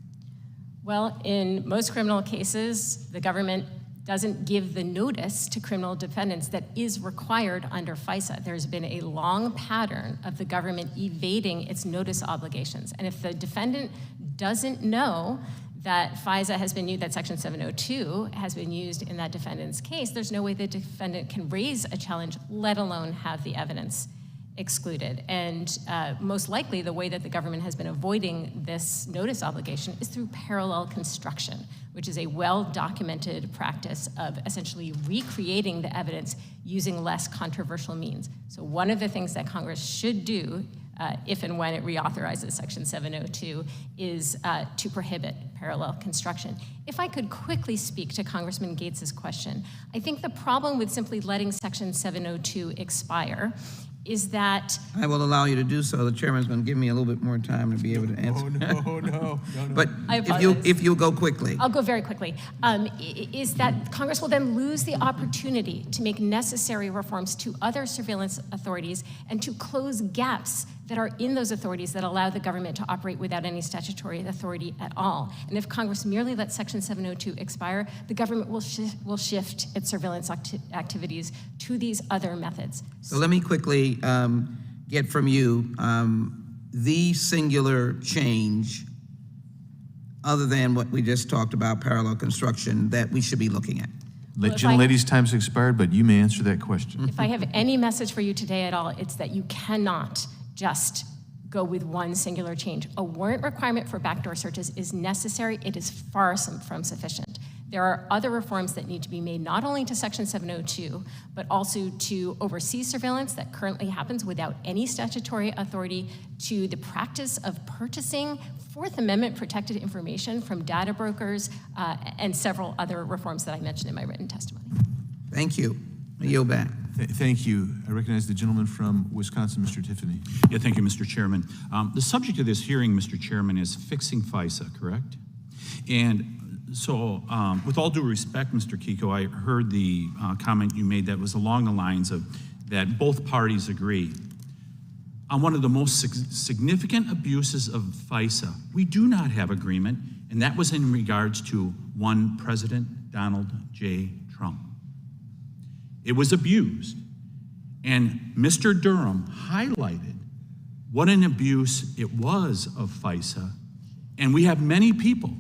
Well, in most criminal cases, the government doesn't give the notice to criminal defendants that is required under FISA. There's been a long pattern of the government evading its notice obligations. And if the defendant doesn't know that FISA has been used, that Section 702 has been used in that defendant's case, there's no way the defendant can raise a challenge, let alone have the evidence excluded. And most likely, the way that the government has been avoiding this notice obligation is through parallel construction, which is a well-documented practice of essentially recreating the evidence using less controversial means. So one of the things that Congress should do, if and when it reauthorizes Section 702, is to prohibit parallel construction. If I could quickly speak to Congressman Gates's question, I think the problem with simply letting Section 702 expire is that... I will allow you to do so. The chairman's going to give me a little bit more time to be able to answer. No. But if you'll go quickly. I'll go very quickly. Is that Congress will then lose the opportunity to make necessary reforms to other surveillance authorities and to close gaps that are in those authorities that allow the government to operate without any statutory authority at all. And if Congress merely lets Section 702 expire, the government will shift its surveillance activities to these other methods. So let me quickly get from you the singular change, other than what we just talked about, parallel construction, that we should be looking at. Gentlelady's time's expired, but you may answer that question. If I have any message for you today at all, it's that you cannot just go with one singular change. A warrant requirement for backdoor searches is necessary. It is far from sufficient. There are other reforms that need to be made, not only to Section 702, but also to overseas surveillance that currently happens without any statutory authority, to the practice of purchasing Fourth Amendment protected information from data brokers, and several other reforms that I mentioned in my written testimony. Thank you. I yield back. Thank you. I recognize the gentleman from Wisconsin, Mr. Tiffany. Yeah, thank you, Mr. Chairman. The subject of this hearing, Mr. Chairman, is fixing FISA, correct? And so, with all due respect, Mr. Kiko, I heard the comment you made that was along the lines of that both parties agree on one of the most significant abuses of FISA. We do not have agreement, and that was in regards to one President Donald J. Trump. It was abused, and Mr. Durham highlighted what an abuse it was of FISA, and we have many people,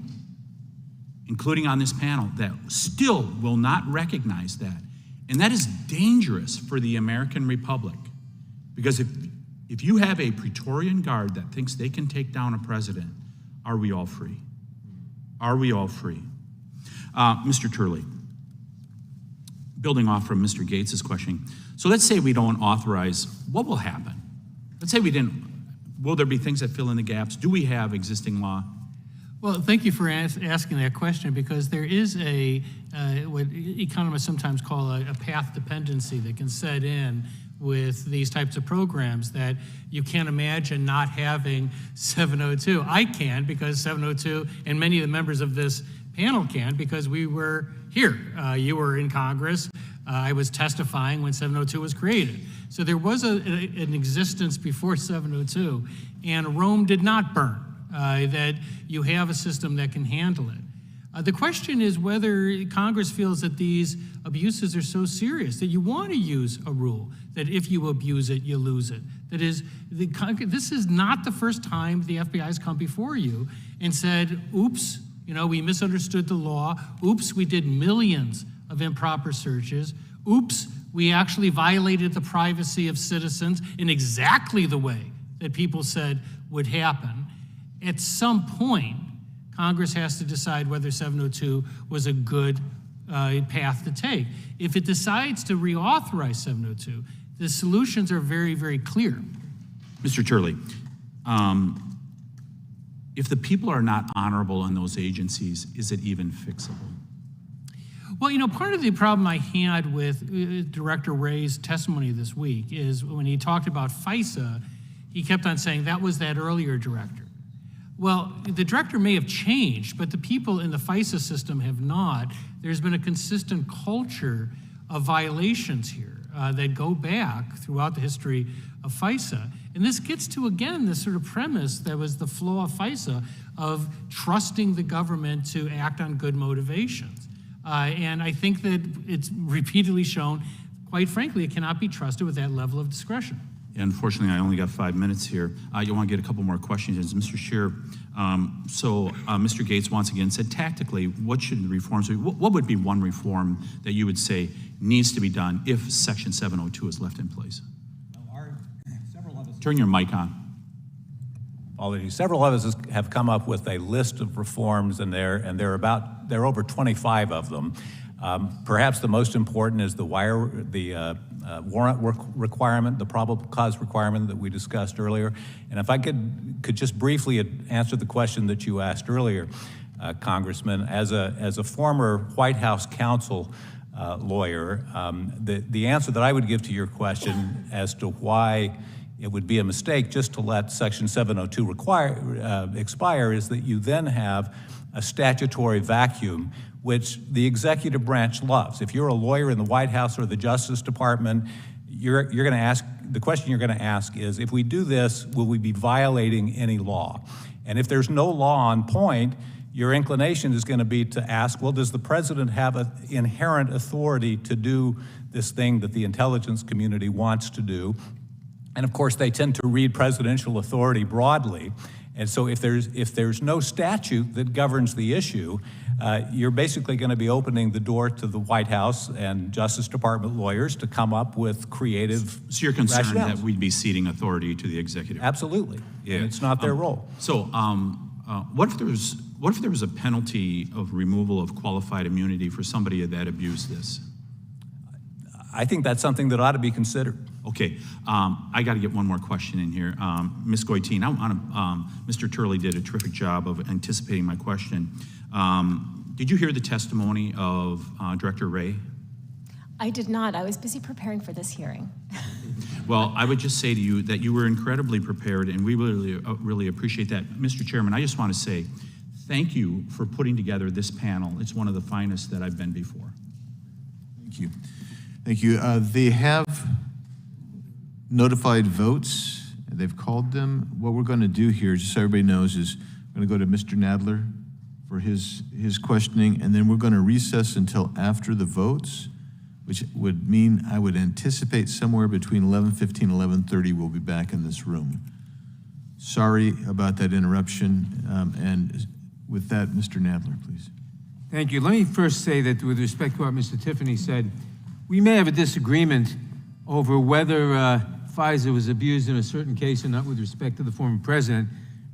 including on this panel, that still will not recognize that. And that is dangerous for the American Republic. Because if you have a Praetorian Guard that thinks they can take down a president, are we all free? Are we all free? Mr. Turley, building off from Mr. Gates's question, so let's say we don't authorize, what will happen? Let's say we didn't, will there be things that fill in the gaps? Do we have existing law? Well, thank you for asking that question, because there is what economists sometimes call a path dependency that can set in with these types of programs that you can't imagine not having 702. I can, because 702, and many of the members of this panel can, because we were here. You were in Congress. I was testifying when 702 was created. So there was an existence before 702, and Rome did not burn. That you have a system that can handle it. The question is whether Congress feels that these abuses are so serious that you want to use a rule that if you abuse it, you lose it. That is, this is not the first time the FBI has come before you and said, oops, we misunderstood the law. Oops, we did millions of improper searches. Oops, we actually violated the privacy of citizens in exactly the way that people said would happen. At some point, Congress has to decide whether 702 was a good path to take. If it decides to reauthorize 702, the solutions are very, very clear. Mr. Turley, if the people are not honorable in those agencies, is it even fixable? Well, part of the problem I had with Director Wray's testimony this week is when he talked about FISA, he kept on saying that was that earlier director. Well, the director may have changed, but the people in the FISA system have not. There's been a consistent culture of violations here that go back throughout the history of FISA. And this gets to, again, this sort of premise that was the flaw of FISA of trusting the government to act on good motivations. And I think that it's repeatedly shown, quite frankly, it cannot be trusted with that level of discretion. Unfortunately, I only got 5 minutes here. You want to get a couple more questions. Mr. Scheer, Mr. Gates once again said, tactically, what should the reforms be? What would be one reform that you would say needs to be done if Section 702 is left in place? Turn your mic on. Several of us have come up with a list of reforms, and there are over 25 of them. Perhaps the most important is the warrant requirement, the probable cause requirement that we discussed earlier. And if I could just briefly answer the question that you asked earlier, Congressman, as a former White House counsel lawyer, the answer that I would give to your question as to why it would be a mistake just to let Section 702 expire is that you then have a statutory vacuum which the executive branch loves. If you're a lawyer in the White House or the Justice Department, you're going to ask, the question you're going to ask is, if we do this, will we be violating any law? And if there's no law on point, your inclination is going to be to ask, well, does the president have an inherent authority to do this thing that the intelligence community wants to do? And of course, they tend to read presidential authority broadly. And so if there's no statute that governs the issue, you're basically going to be opening the door to the White House and Justice Department lawyers to come up with creative So you're concerned rationales. that we'd be ceding authority to the executive? Absolutely. Yeah. And it's not their role. So what if there was a penalty of removal of qualified immunity for somebody that abused this? I think that's something that ought to be considered. Okay, I got to get one more question in here. Ms. Goitine, Mr. Turley did a terrific job of anticipating my question. Did you hear the testimony of Director Wray? I did not. I was busy preparing for this hearing. Well, I would just say to you that you were incredibly prepared, and we really appreciate that. Mr. Chairman, I just want to say thank you for putting together this panel. It's one of the finest that I've been before. Thank you. Thank you. They have notified votes. They've called them. What we're going to do here, just so everybody knows, is we're going to go to Mr. Nadler for his questioning, and then we're going to recess until after the votes, which would mean I would anticipate somewhere between 11:15 and 11:30 we'll be back in this room. Sorry about that interruption. And with that, Mr. Nadler, please. Thank you. Let me first say that with respect to what Mr. Tiffany said, we may have a disagreement over whether FISA was abused in a certain case or not with respect to the former president.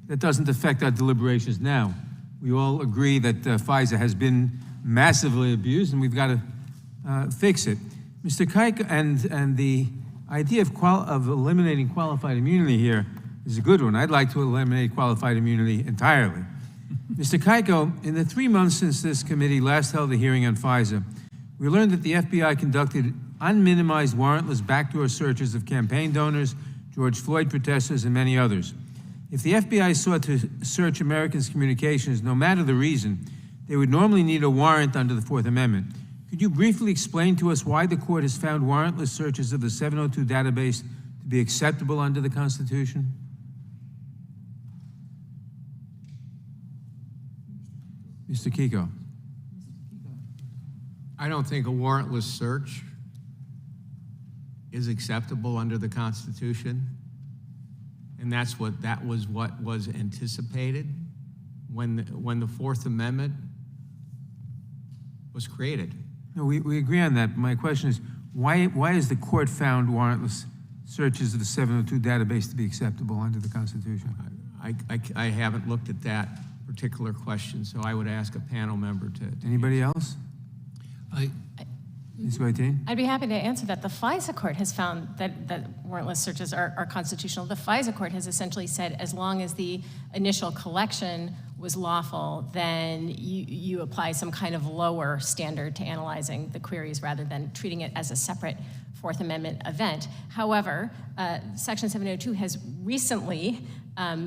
That doesn't affect our deliberations now. We all agree that FISA has been massively abused, and we've got to fix it. Mr. Kaiko, and the idea of eliminating qualified immunity here is a good one. I'd like to eliminate qualified immunity entirely. Mr. Kaiko, in the 3 months since this committee last held a hearing on FISA, we learned that the FBI conducted unminimized warrantless backdoor searches of campaign donors, George Floyd protesters, and many others. If the FBI sought to search Americans' communications, no matter the reason, they would normally need a warrant under the Fourth Amendment. Could you briefly explain to us why the court has found warrantless searches of the 702 database to be acceptable under the Constitution? Mr. Kiko. I don't think a warrantless search is acceptable under the Constitution. And that was what was anticipated when the Fourth Amendment was created. No, we agree on that. My question is, why has the court found warrantless searches of the 702 database to be acceptable under the Constitution? I haven't looked at that particular question, so I would ask a panel member to Anybody else? Ms. Whiteen? I'd be happy to answer that. The FISA court has found that warrantless searches are constitutional. The FISA court has essentially said as long as the initial collection was lawful, then you apply some kind of lower standard to analyzing the queries rather than treating it as a separate Fourth Amendment event. However, Section 702 has recently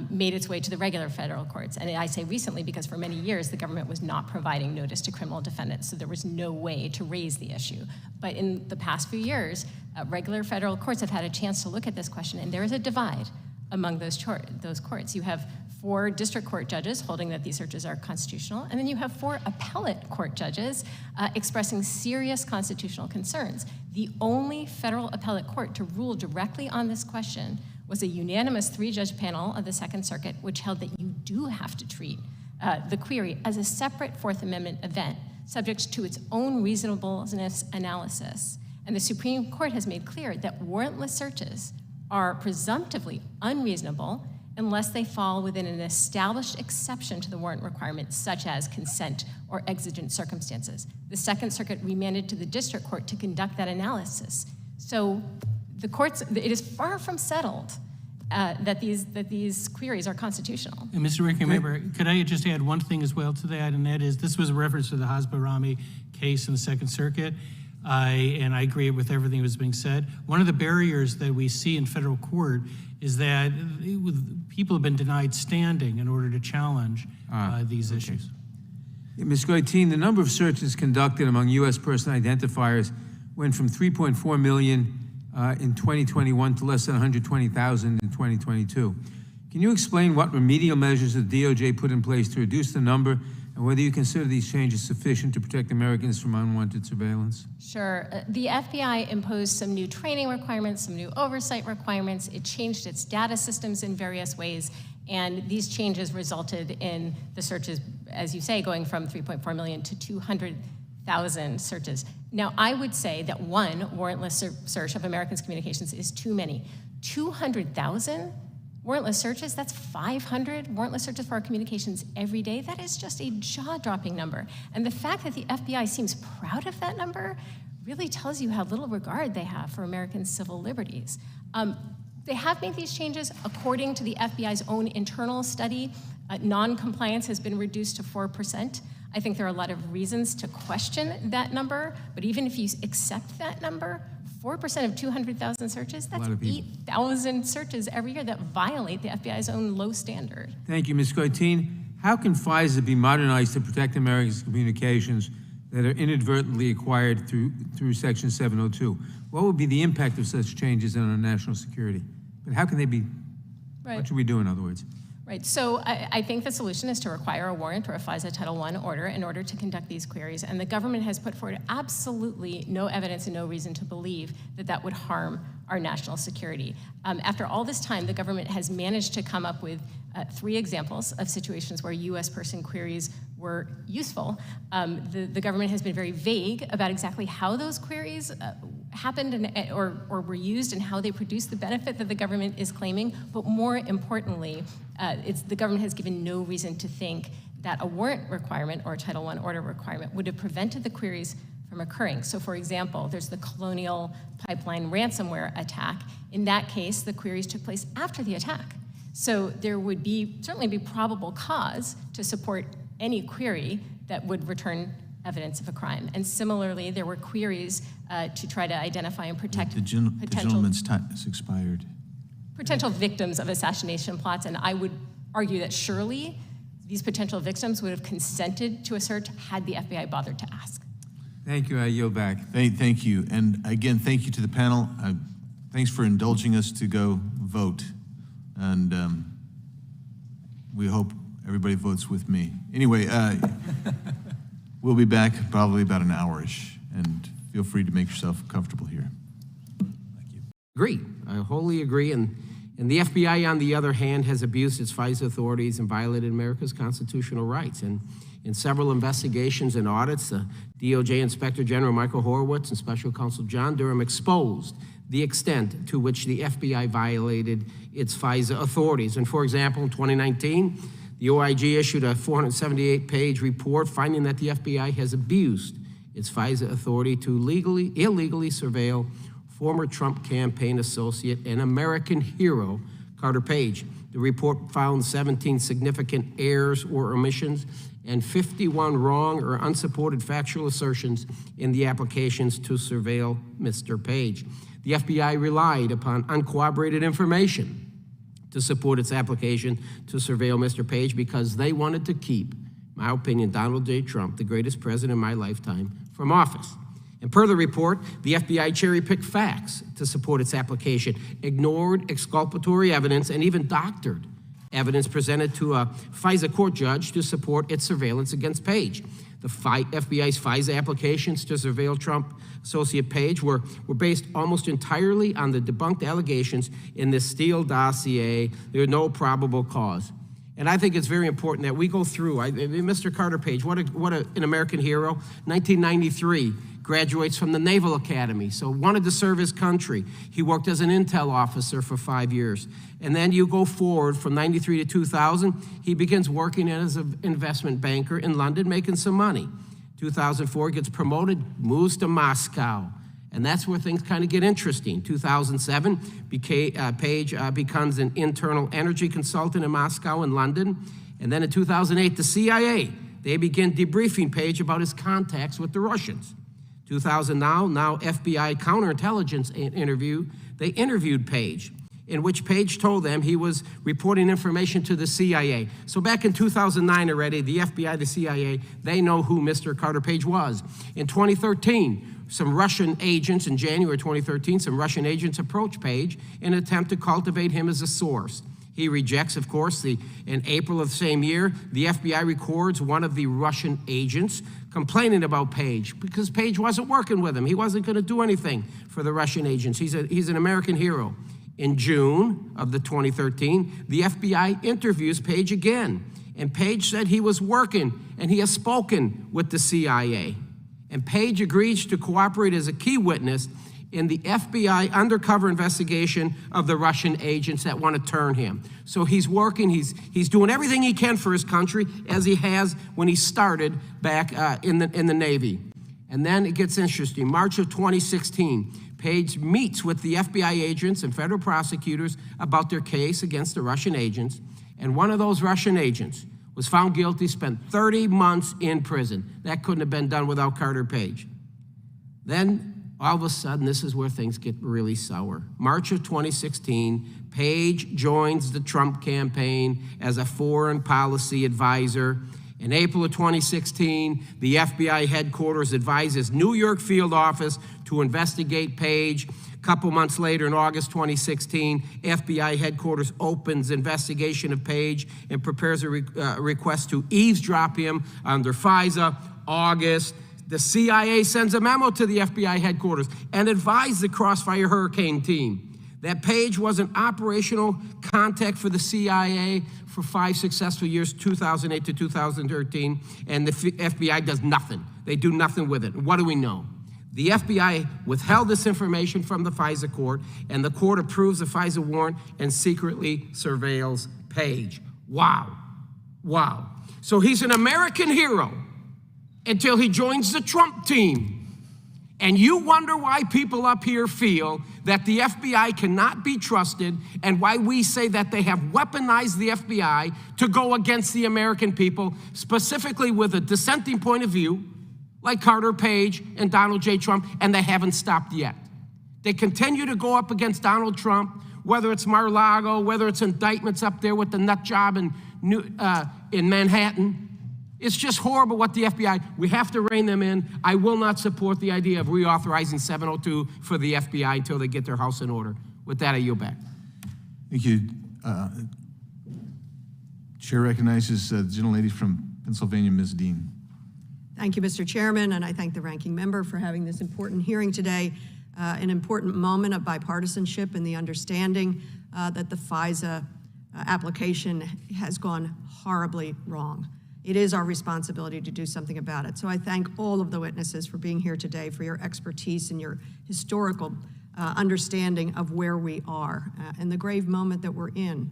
made its way to the regular federal courts. And I say recently because for many years the government was not providing notice to criminal defendants, so there was no way to raise the issue. But in the past few years, regular federal courts have had a chance to look at this question, and there is a divide among those courts. You have 4 district court judges holding that these searches are constitutional, and then you have 4 appellate court judges expressing serious constitutional concerns. The only federal appellate court to rule directly on this question was a unanimous 3-judge panel of the Second Circuit, which held that you do have to treat the query as a separate Fourth Amendment event, subject to its own reasonableness analysis. And the Supreme Court has made clear that warrantless searches are presumptively unreasonable unless they fall within an established exception to the warrant requirement, such as consent or exigent circumstances. The Second Circuit remanded to the district court to conduct that analysis. So the courts, it is far from settled that these queries are constitutional. And Mr. Ranking Member, could I just add one thing as well to that, and that is this was a reference to the Hasbarami case in the Second Circuit, and I agree with everything that was being said. One of the barriers that we see in federal court is that people have been denied standing in order to challenge these issues. Ms. Goitine, the number of searches conducted among U.S. person identifiers went from 3.4 million in 2021 to less than 120,000 in 2022. Can you explain what remedial measures the DOJ put in place to reduce the number and whether you consider these changes sufficient to protect Americans from unwanted surveillance? Sure. The FBI imposed some new training requirements, some new oversight requirements. It changed its data systems in various ways, and these changes resulted in the searches, as you say, going from 3.4 million to 200,000 searches. Now, I would say that one warrantless search of Americans' communications is too many. 200,000 warrantless searches, that's 500 warrantless searches for our communications every day. That is just a jaw-dropping number. And the fact that the FBI seems proud of that number really tells you how little regard they have for American civil liberties. They have made these changes according to the FBI's own internal study. Non-compliance has been reduced to 4%. I think there are a lot of reasons to question that number, but even if you accept that number, 4% of 200,000 searches, that's 8,000 searches every year that violate the FBI's own low standard. Thank you, Ms. Goitine. How can FISA be modernized to protect Americans' communications that are inadvertently acquired through Section 702? What would be the impact of such changes on our national security? But how can they be, what should we do, in other words? Right, so I think the solution is to require a warrant or a FISA Title I order in order to conduct these queries, and the government has put forward absolutely no evidence and no reason to believe that that would harm our national security. After all this time, the government has managed to come up with 3 examples of situations where U.S. person queries were useful. The government has been very vague about exactly how those queries happened or were used and how they produced the benefit that the government is claiming, but more importantly, the government has given no reason to think that a warrant requirement or a Title I order requirement would have prevented the queries from occurring. So for example, there's the Colonial Pipeline ransomware attack. In that case, the queries took place after the attack. So there would certainly be probable cause to support any query that would return evidence of a crime. And similarly, there were queries to try to identify and protect The gentleman's time has expired. potential victims of assassination plots, and I would argue that surely these potential victims would have consented to a search had the FBI bothered to ask. Thank you. I yield back. Thank you. And again, thank you to the panel. Thanks for indulging us to go vote. And we hope everybody votes with me. Anyway, we'll be back probably about an hour-ish, and feel free to make yourself comfortable here. Thank you. Agree. I wholly agree. And the FBI, on the other hand, has abused its FISA authorities and violated America's constitutional rights. And in several investigations and audits, the DOJ Inspector General Michael Horowitz and Special Counsel John Durham exposed the extent to which the FBI violated its FISA authorities. And for example, in 2019, the OIG issued a 478-page report finding that the FBI has abused its FISA authority to illegally surveil former Trump campaign associate and American hero, Carter Page. The report found 17 significant errors or omissions and 51 wrong or unsupported factual assertions in the applications to surveil Mr. Page. The FBI relied upon uncorroborated information to support its application to surveil Mr. Page because they wanted to keep, in my opinion, Donald J. Trump, the greatest president in my lifetime, from office. And per the report, the FBI cherry-picked facts to support its application, ignored exculpatory evidence, and even doctored evidence presented to a FISA court judge to support its surveillance against Page. The FBI's FISA applications to surveil Trump associate Page were based almost entirely on the debunked allegations in this Steele dossier. There was no probable cause. And I think it's very important that we go through. Mr. Carter Page, what an American hero. 1993, graduates from the Naval Academy, so wanted to serve his country. He worked as an intel officer for 5 years. And then you go forward from 93 to 2000, he begins working as an investment banker in London, making some money. 2004, gets promoted, moves to Moscow. And that's where things kind of get interesting. 2007, Page becomes an internal energy consultant in Moscow and London. And then in 2008, the CIA, they begin debriefing Page about his contacts with the Russians. 2000 now FBI counterintelligence interview, they interviewed Page, in which Page told them he was reporting information to the CIA. So back in 2009 already, the FBI, the CIA, they know who Mr. Carter Page was. In 2013, some Russian agents, in January 2013, some Russian agents approached Page in an attempt to cultivate him as a source. He rejects, of course, in April of the same year, the FBI records one of the Russian agents complaining about Page because Page wasn't working with him. He wasn't going to do anything for the Russian agents. He's an American hero. In June of the 2013, the FBI interviews Page again, and Page said he was working and he has spoken with the CIA. And Page agrees to cooperate as a key witness in the FBI undercover investigation of the Russian agents that want to turn him. So he's working, he's doing everything he can for his country, as he has when he started back in the Navy. And then it gets interesting. March of 2016, Page meets with the FBI agents and federal prosecutors about their case against the Russian agents, and one of those Russian agents was found guilty, spent 30 months in prison. That couldn't have been done without Carter Page. Then, all of a sudden, this is where things get really sour. March of 2016, Page joins the Trump campaign as a foreign policy advisor. In April of 2016, the FBI headquarters advises New York field office to investigate Page. A couple months later, in August 2016, FBI headquarters opens investigation of Page and prepares a request to eavesdrop him under FISA. August, the CIA sends a memo to the FBI headquarters and advised the Crossfire Hurricane team that Page was an operational contact for the CIA for 5 successful years, 2008 to 2013, and the FBI does nothing. They do nothing with it. What do we know? The FBI withheld this information from the FISA court, and the court approves the FISA warrant and secretly surveils Page. Wow. Wow. So he's an American hero until he joins the Trump team. And you wonder why people up here feel that the FBI cannot be trusted, and why we say that they have weaponized the FBI to go against the American people, specifically with a dissenting point of view, like Carter Page and Donald J. Trump, and they haven't stopped yet. They continue to go up against Donald Trump, whether it's Mar-a-Lago, whether it's indictments up there with the nut job in Manhattan. It's just horrible what the FBI, we have to rein them in. I will not support the idea of reauthorizing 702 for the FBI until they get their house in order. With that, I yield back. Thank you. Chair recognizes the gentlelady from Pennsylvania, Ms. Dean. Thank you, Mr. Chairman, and I thank the ranking member for having this important hearing today, an important moment of bipartisanship and the understanding that the FISA application has gone horribly wrong. It is our responsibility to do something about it. So I thank all of the witnesses for being here today, for your expertise and your historical understanding of where we are and the grave moment that we're in.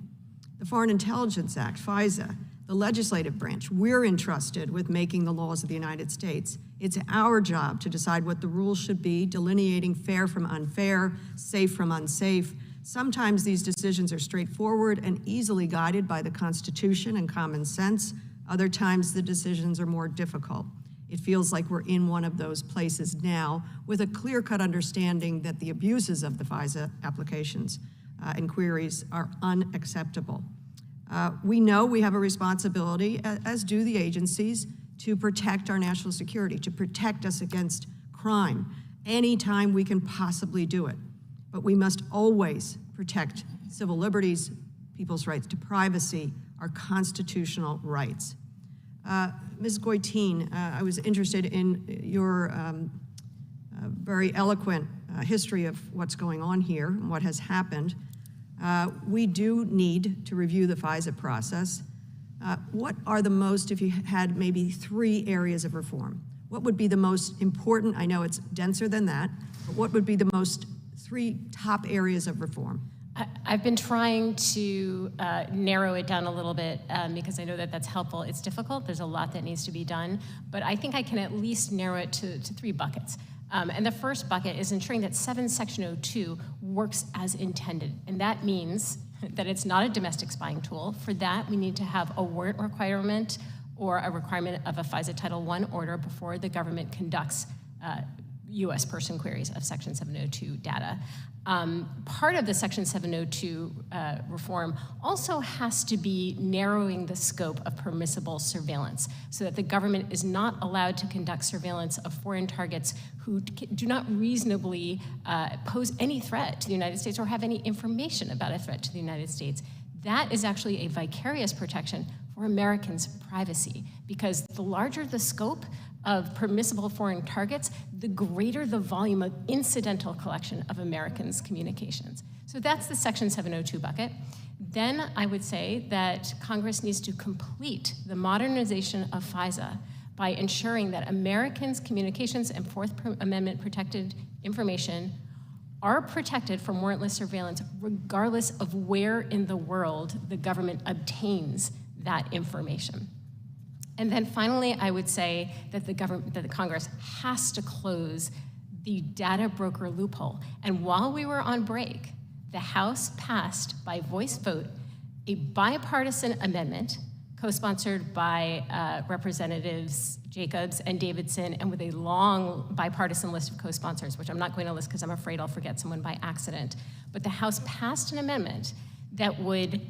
The Foreign Intelligence Act, FISA, the legislative branch, we're entrusted with making the laws of the United States. It's our job to decide what the rules should be, delineating fair from unfair, safe from unsafe. Sometimes these decisions are straightforward and easily guided by the Constitution and common sense. Other times the decisions are more difficult. It feels like we're in one of those places now with a clear-cut understanding that the abuses of the FISA applications and queries are unacceptable. We know we have a responsibility, as do the agencies, to protect our national security, to protect us against crime anytime we can possibly do it. But we must always protect civil liberties, people's rights to privacy, our constitutional rights. Ms. Goitein, I was interested in your very eloquent history of what's going on here and what has happened. We do need to review the FISA process. What are the most, if you had maybe 3 areas of reform, what would be the most important? I know it's denser than that, but what would be the most 3 top areas of reform? I've been trying to narrow it down a little bit because I know that that's helpful. It's difficult. There's a lot that needs to be done, but I think I can at least narrow it to 3 buckets. And the first bucket is ensuring that Section 02 works as intended, and that means that it's not a domestic spying tool. For that, we need to have a warrant requirement or a requirement of a FISA Title I order before the government conducts U.S. person queries of Section 702 data. Part of the Section 702 reform also has to be narrowing the scope of permissible surveillance so that the government is not allowed to conduct surveillance of foreign targets who do not reasonably pose any threat to the United States or have any information about a threat to the United States. that is actually a vicarious protection for Americans' privacy, because the larger the scope of permissible foreign targets, the greater the volume of incidental collection of Americans' communications. So that's the Section 702 bucket. Then I would say that Congress needs to complete the modernization of FISA by ensuring that Americans' communications and Fourth Amendment protected information are protected from warrantless surveillance regardless of where in the world the government obtains that information. And then finally, I would say that the Congress has to close the data broker loophole. And while we were on break, the House passed by voice vote a bipartisan amendment co-sponsored by Representatives Jacobs and Davidson, and with a long bipartisan list of co-sponsors, which I'm not going to list because I'm afraid I'll forget someone by accident. But the House passed an amendment that would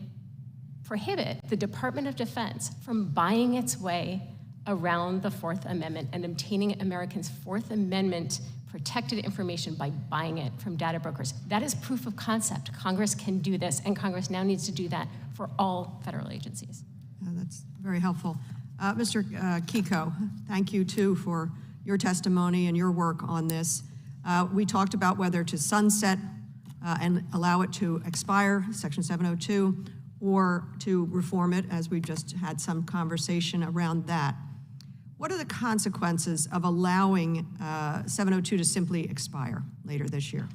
prohibit the Department of Defense from buying its way around the Fourth Amendment and obtaining Americans' Fourth Amendment protected information by buying it from data brokers. That is proof of concept. Congress can do this, and Congress now needs to do that for all federal agencies. That's very helpful. Mr. Kiko, thank you too for your testimony and your work on this. We talked about whether to sunset and allow it to expire, Section 702, or to reform it, as we just had some conversation around that. What are the consequences of allowing 702 to simply expire later this year?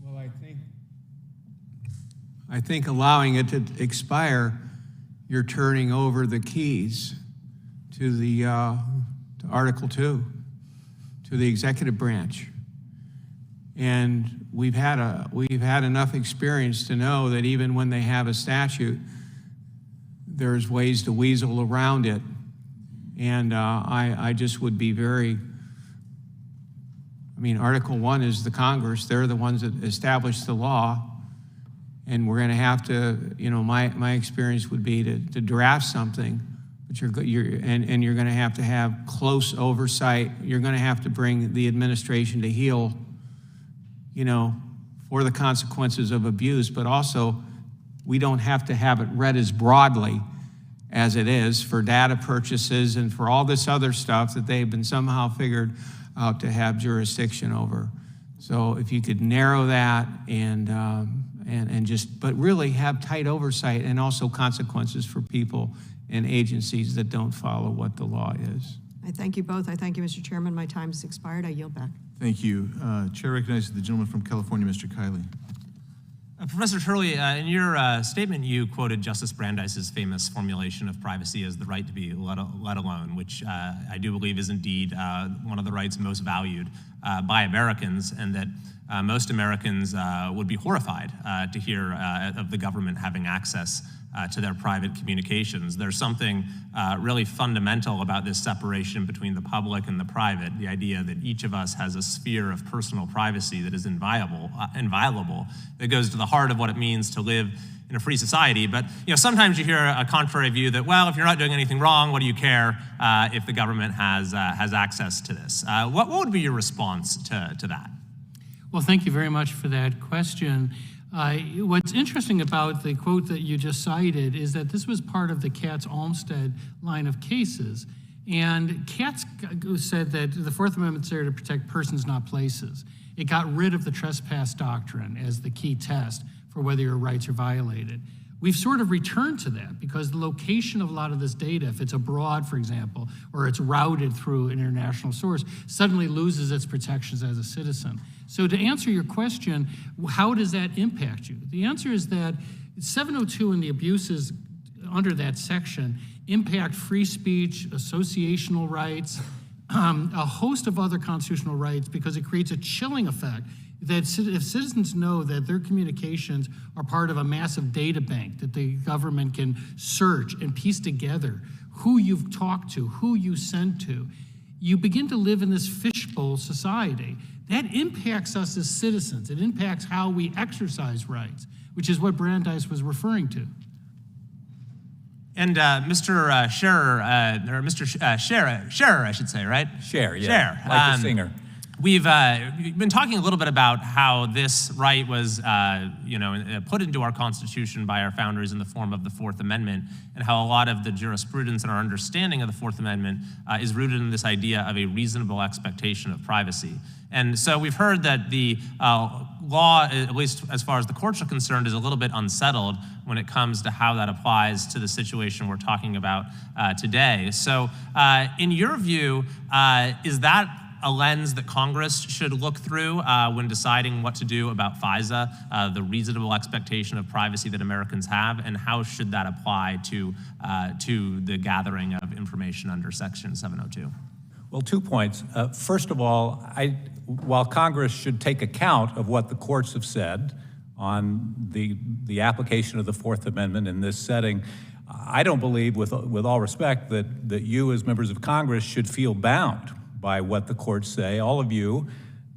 Well, I think allowing it to expire, you're turning over the keys to the to Article 2, to the executive branch. And we've had enough experience to know that even when they have a statute, there's ways to weasel around it. And I just would be very, Article 1 is the Congress. They're the ones that establish the law. And we're going to have to, my experience would be to draft something, but you're going to have close oversight. You're going to have to bring the administration to heel, for the consequences of abuse, but also we don't have to have it read as broadly as it is for data purchases and for all this other stuff that they've been somehow figured out to have jurisdiction over. So if you could narrow that but really have tight oversight and also consequences for people and agencies that don't follow what the law is. I thank you both. I thank you, Mr. Chairman. My time has expired. I yield back. Thank you. Chair recognizes the gentleman from California, Mr. Kiley. Professor Turley, in your statement, you quoted Justice Brandeis's famous formulation of privacy as the right to be let alone, which I do believe is indeed one of the rights most valued by Americans, and that most Americans would be horrified to hear of the government having access to their private communications. There's something really fundamental about this separation between the public and the private, the idea that each of us has a sphere of personal privacy that is inviolable, that goes to the heart of what it means to live in a free society. But sometimes you hear a contrary view that, well, if you're not doing anything wrong, what do you care if the government has access to this? What would be your response to that? Well, thank you very much for that question. What's interesting about the quote that you just cited is that this was part of the Katz-Olmsted line of cases. And Katz said that the Fourth Amendment is there to protect persons, not places. It got rid of the trespass doctrine as the key test for whether your rights are violated. We've sort of returned to that because the location of a lot of this data, if it's abroad, for example, or it's routed through an international source, suddenly loses its protections as a citizen. So to answer your question, how does that impact you? The answer is that 702 and the abuses under that section impact free speech, associational rights, a host of other constitutional rights, because it creates a chilling effect that if citizens know that their communications are part of a massive data bank that the government can search and piece together who you've talked to, who you sent to, you begin to live in this fishbowl society. That impacts us as citizens. It impacts how we exercise rights, which is what Brandeis was referring to. And Mr. Scherer, I should say, right? Cher, yeah, Cher. like the singer. We've been talking a little bit about how this right was, put into our Constitution by our founders in the form of the Fourth Amendment, and how a lot of the jurisprudence and our understanding of the Fourth Amendment is rooted in this idea of a reasonable expectation of privacy. And so we've heard that the law, at least as far as the courts are concerned, is a little bit unsettled when it comes to how that applies to the situation we're talking about today. So in your view, is that a lens that Congress should look through when deciding what to do about FISA, the reasonable expectation of privacy that Americans have, and how should that apply to the gathering of information under Section 702? Well, 2 points. First of all, while Congress should take account of what the courts have said on the application of the Fourth Amendment in this setting, I don't believe, with all respect, that you as members of Congress should feel bound by what the courts say. All of you,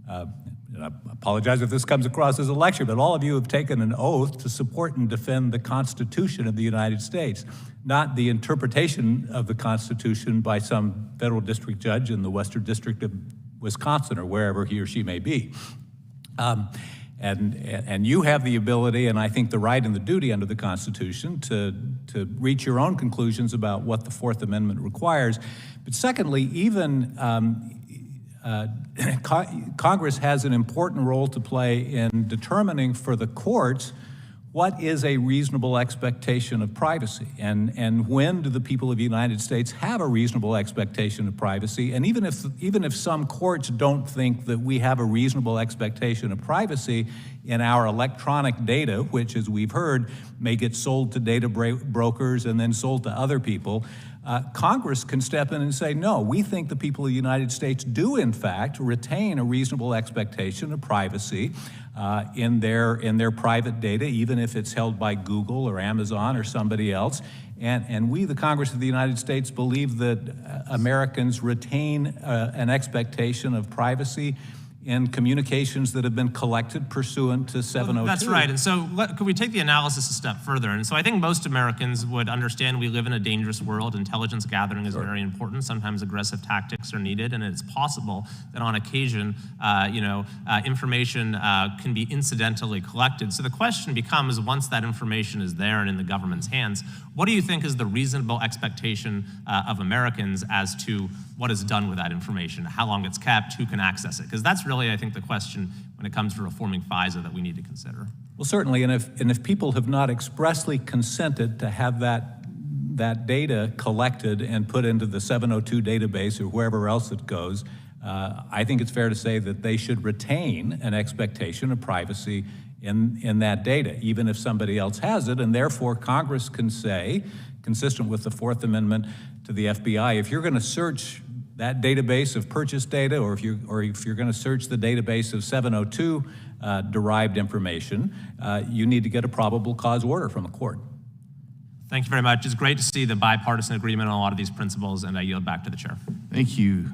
and I apologize if this comes across as a lecture, but all of you have taken an oath to support and defend the Constitution of the United States, not the interpretation of the Constitution by some federal district judge in the Western District of Wisconsin or wherever he or she may be. And you have the ability, and I think the right and the duty under the Constitution to reach your own conclusions about what the Fourth Amendment requires. But secondly, even Congress has an important role to play in determining for the courts what is a reasonable expectation of privacy, and when do the people of the United States have a reasonable expectation of privacy? And even if some courts don't think that we have a reasonable expectation of privacy in our electronic data, which, as we've heard, may get sold to data brokers and then sold to other people, Congress can step in and say, no, we think the people of the United States do, in fact, retain a reasonable expectation of privacy in their private data, even if it's held by Google or Amazon or somebody else. And we, the Congress of the United States, believe that Americans retain an expectation of privacy in communications that have been collected pursuant to 702. Well, that's right. And so could we take the analysis a step further? And so I think most Americans would understand we live in a dangerous world. Intelligence gathering is very important. Sometimes aggressive tactics are needed, and it's possible that on occasion, information can be incidentally collected. So the question becomes, once that information is there and in the government's hands, what do you think is the reasonable expectation of Americans as to what is done with that information, how long it's kept, who can access it? Because that's really, I think, the question when it comes to reforming FISA that we need to consider. Well, certainly, and if people have not expressly consented to have that data collected and put into the 702 database or wherever else it goes, I think it's fair to say that they should retain an expectation of privacy in that data, even if somebody else has it, and therefore Congress can say, consistent with the Fourth Amendment to the FBI, if you're going to search that database of purchase data, or if you're going to search the database of 702 derived information, you need to get a probable cause order from a court. Thank you very much. It's great to see the bipartisan agreement on a lot of these principles, and I yield back to the chair. Thank you.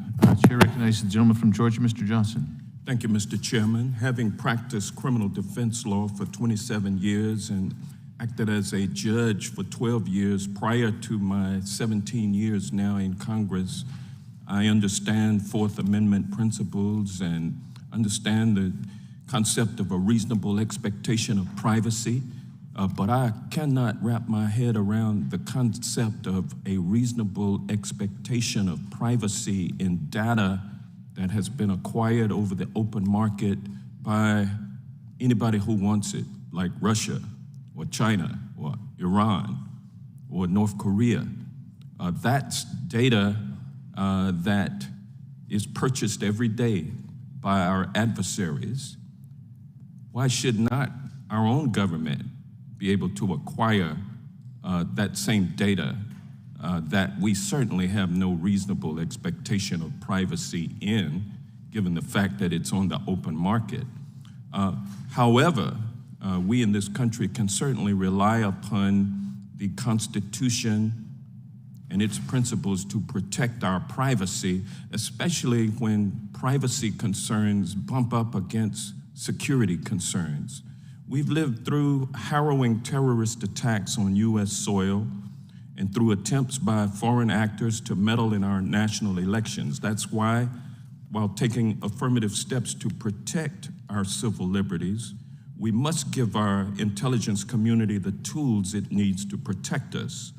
Chair recognizes the gentleman from Georgia, Mr. Johnson. Thank you, Mr. Chairman. Having practiced criminal defense law for 27 years and acted as a judge for 12 years prior to my 17 years now in Congress, I understand Fourth Amendment principles and understand the concept of a reasonable expectation of privacy, but I cannot wrap my head around the concept of a reasonable expectation of privacy in data that has been acquired over the open market by anybody who wants it, like Russia or China or Iran or North Korea. That's data that is purchased every day by our adversaries. Why should not our own government be able to acquire that same data that we certainly have no reasonable expectation of privacy in, given the fact that it's on the open market? However, we in this country can certainly rely upon the Constitution and its principles to protect our privacy, especially when privacy concerns bump up against security concerns. We've lived through harrowing terrorist attacks on U.S. soil and through attempts by foreign actors to meddle in our national elections. That's why while taking affirmative steps to protect our civil liberties, we must give our intelligence community the tools it needs to protect us.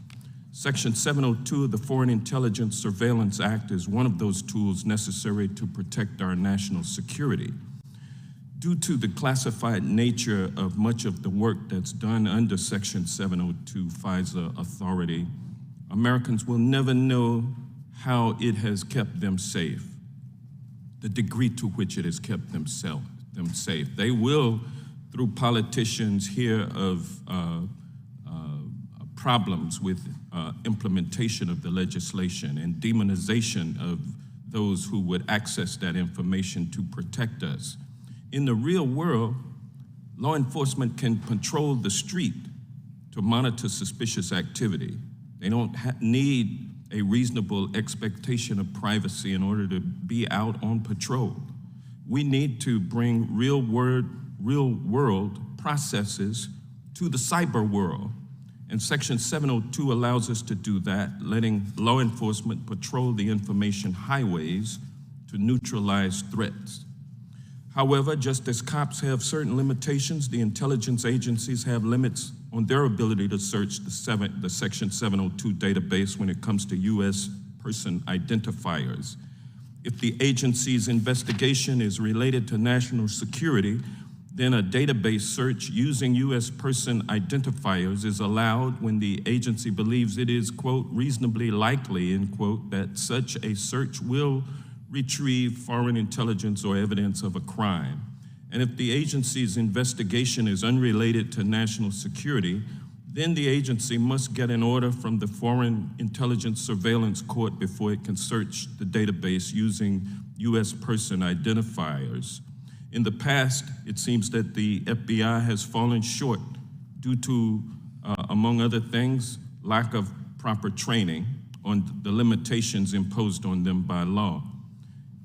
Section 702 of the Foreign Intelligence Surveillance Act is one of those tools necessary to protect our national security. Due to the classified nature of much of the work that's done under Section 702 FISA authority, Americans will never know how it has kept them safe, the degree to which it has kept them safe. They will, through politicians, hear of problems with implementation of the legislation and demonization of those who would access that information to protect us. In the real world, law enforcement can patrol the street to monitor suspicious activity. They don't need a reasonable expectation of privacy in order to be out on patrol. We need to bring real world processes to the cyber world. And Section 702 allows us to do that, letting law enforcement patrol the information highways to neutralize threats. However, just as cops have certain limitations, the intelligence agencies have limits on their ability to search the Section 702 database when it comes to U.S. person identifiers. If the agency's investigation is related to national security, then a database search using U.S. person identifiers is allowed when the agency believes it is, quote, reasonably likely, end quote, that such a search will retrieve foreign intelligence or evidence of a crime. And if the agency's investigation is unrelated to national security, then the agency must get an order from the Foreign Intelligence Surveillance Court before it can search the database using U.S. person identifiers. In the past, it seems that the FBI has fallen short due to, among other things, lack of proper training on the limitations imposed on them by law.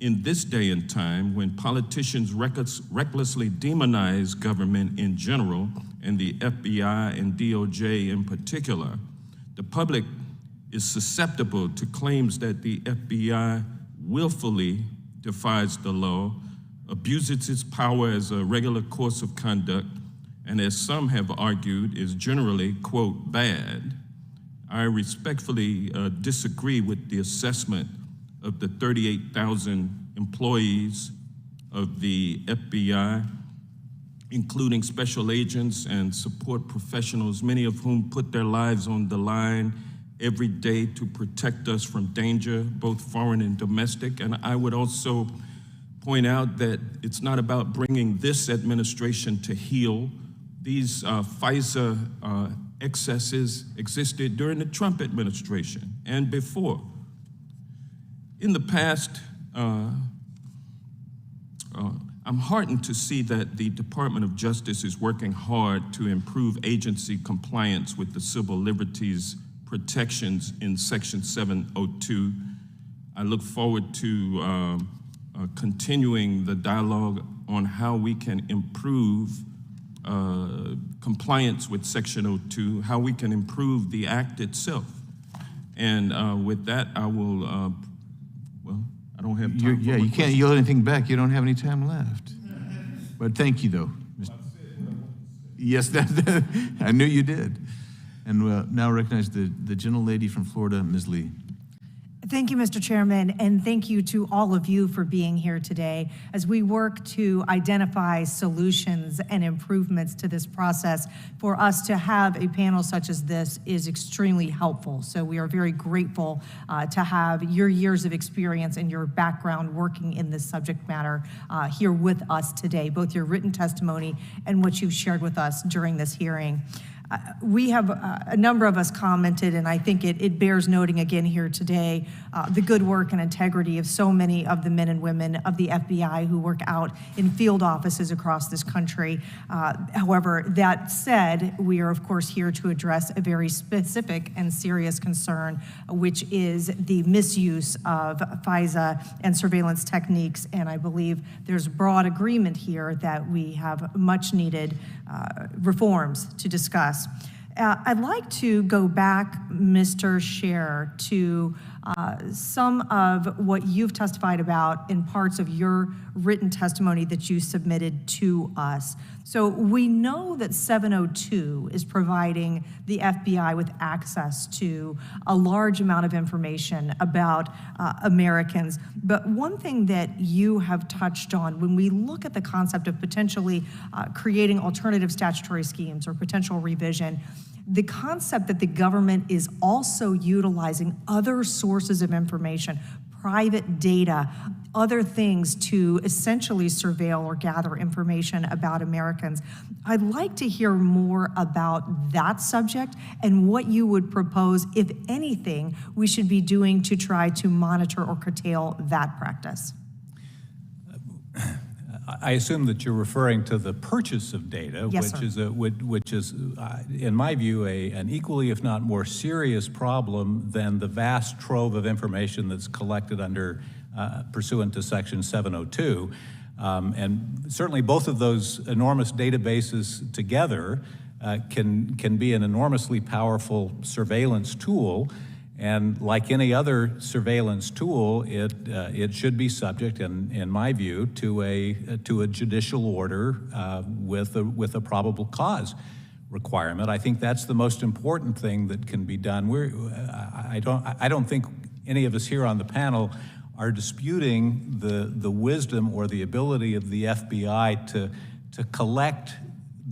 In this day and time, when politicians recklessly demonize government in general, and the FBI and DOJ in particular, the public is susceptible to claims that the FBI willfully defies the law, abuses its power as a regular course of conduct, and as some have argued, is generally, quote, bad. I respectfully disagree with the assessment of the 38,000 employees of the FBI, including special agents and support professionals, many of whom put their lives on the line every day to protect us from danger, both foreign and domestic. And I would also point out that it's not about bringing this administration to heel. These FISA excesses existed during the Trump administration and before. In the past, I'm heartened to see that the Department of Justice is working hard to improve agency compliance with the civil liberties protections in Section 702. I look forward to continuing the dialogue on how we can improve compliance with Section 02, how we can improve the act itself. And with that, I will, I don't have time. Yeah, you can't yield anything back. You don't have any time left. But thank you, though. Yes, I knew you did. And we'll now recognize the gentlelady from Florida, Ms. Lee. Thank you, Mr. Chairman, and thank you to all of you for being here today as we work to identify solutions and improvements to this process. For us to have a panel such as this is extremely helpful. So we are very grateful to have your years of experience and your background working in this subject matter here with us today, both your written testimony and what you've shared with us during this hearing. We have, a number of us commented, and I think it bears noting again here today, the good work and integrity of so many of the men and women of the FBI who work out in field offices across this country. However, that said, we are of course here to address a very specific and serious concern, which is the misuse of FISA and surveillance techniques. And I believe there's broad agreement here that we have much needed reforms to discuss. I'd like to go back, Mr. Chair, to some of what you've testified about in parts of your written testimony that you submitted to us. So we know that 702 is providing the FBI with access to a large amount of information about Americans. But one thing that you have touched on, when we look at the concept of potentially creating alternative statutory schemes or potential revision, the concept that the government is also utilizing other sources of information, private data, other things to essentially surveil or gather information about Americans. I'd like to hear more about that subject and what you would propose, if anything, we should be doing to try to monitor or curtail that practice. I assume that you're referring to the purchase of data, Yes, which is, in my view, an equally, if not more serious problem than the vast trove of information that's collected under pursuant to Section 702. And certainly both of those enormous databases together can be an enormously powerful surveillance tool. And like any other surveillance tool, it should be subject, in my view, to a judicial order with a probable cause requirement. I think that's the most important thing that can be done. I don't think any of us here on the panel are disputing the wisdom or the ability of the FBI to collect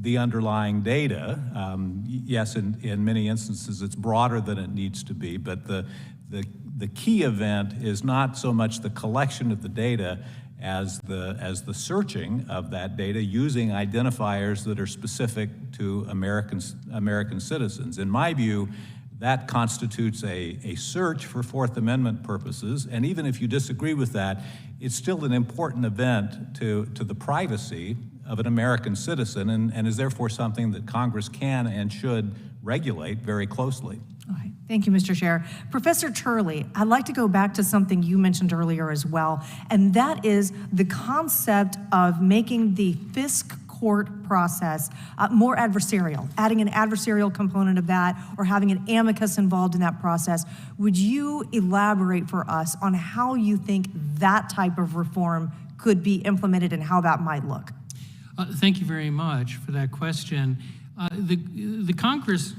the underlying data. Yes, in many instances it's broader than it needs to be, but the key event is not so much the collection of the data as the searching of that data using identifiers that are specific to American citizens. In my view, that constitutes a search for Fourth Amendment purposes, and even if you disagree with that, it's still an important event to the privacy of an American citizen, and is therefore something that Congress can and should regulate very closely. All right. Thank you, Mr. Chair. Professor Turley, I'd like to go back to something you mentioned earlier as well, and that is the concept of making the FISC court process more adversarial, adding an adversarial component of that, or having an amicus involved in that process. Would you elaborate for us on how you think that type of reform could be implemented and how that might look? Thank you very much for that question. The Congress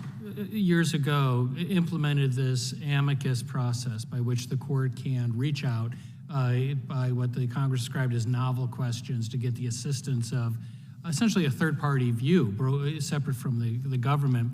years ago implemented this amicus process by which the court can reach out by what the Congress described as novel questions to get the assistance of essentially a third-party view, separate from the government.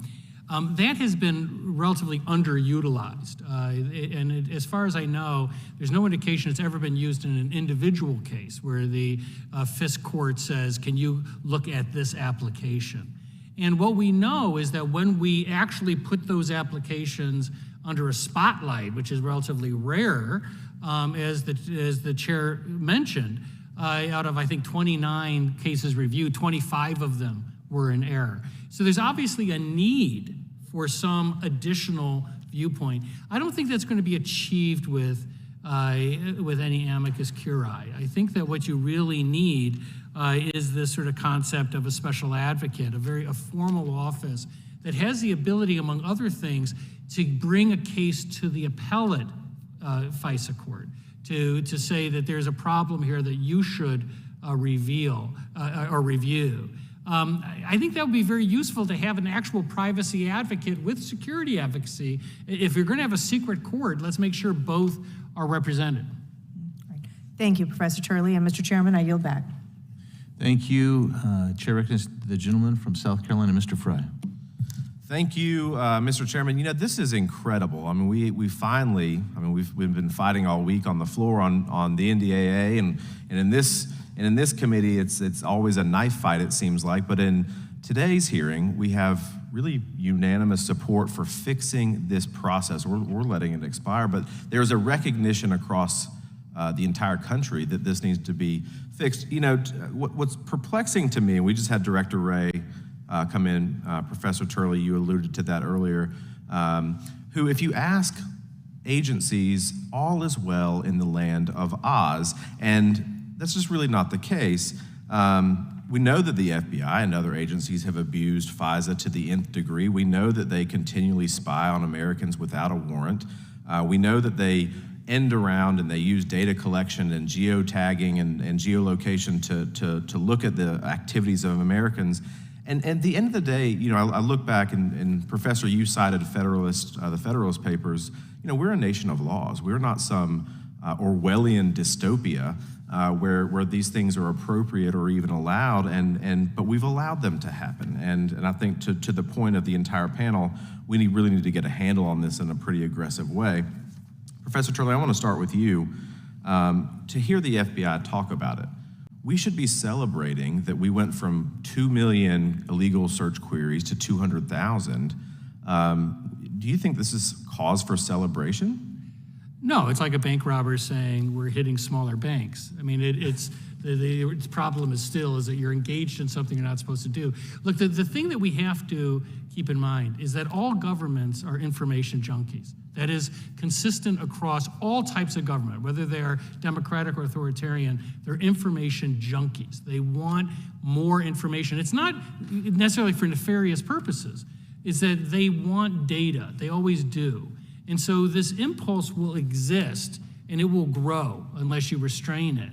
That has been relatively underutilized. And as far as I know, there's no indication it's ever been used in an individual case where the FISC court says, can you look at this application? And what we know is that when we actually put those applications under a spotlight, which is relatively rare, as the chair mentioned, out of, I think, 29 cases reviewed, 25 of them were in error. So there's obviously a need for some additional viewpoint. I don't think that's going to be achieved with any amicus curiae. I think that what you really need is this sort of concept of a special advocate, a formal office that has the ability, among other things, to bring a case to the appellate FISA court, to say that there's a problem here that you should reveal or review. I think that would be very useful to have an actual privacy advocate with security advocacy. If you're going to have a secret court, let's make sure both are represented. Thank you, Professor Turley. And Mr. Chairman, I yield back. Thank you. Chair recognizes the gentleman from South Carolina, Mr. Fry. Thank you, Mr. Chairman. You know, this is incredible. I mean, we finally, we've been fighting all week on the floor on the NDAA, and in this committee, it's always a knife fight, it seems like. But in today's hearing, we have really unanimous support for fixing this process. We're letting it expire, but there's a recognition across the entire country that this needs to be fixed. You know, what's perplexing to me, and we just had Director Ray come in, Professor Turley, you alluded to that earlier, who, if you ask agencies, all is well in the land of Oz, and that's just really not the case. We know that the FBI and other agencies have abused FISA to the nth degree. We know that they continually spy on Americans without a warrant. We know that they end around and they use data collection and geotagging and geolocation to look at the activities of Americans. And at the end of the day, you know, I look back and Professor, you cited the Federalist Papers. You know, we're a nation of laws. We're not some Orwellian dystopia where these things are appropriate or even allowed, but we've allowed them to happen. And I think to the point of the entire panel, we really need to get a handle on this in a pretty aggressive way. Professor Turley, I want to start with you. To hear the FBI talk about it, we should be celebrating that we went from 2 million illegal search queries to 200,000. Do you think this is cause for celebration? No, it's like a bank robber saying we're hitting smaller banks. I mean, the problem is that you're engaged in something you're not supposed to do. Look, the thing that we have to keep in mind is that all governments are information junkies. That is consistent across all types of government, whether they are democratic or authoritarian, they're information junkies. They want more information. It's not necessarily for nefarious purposes. It's that they want data. They always do. And so this impulse will exist and it will grow unless you restrain it.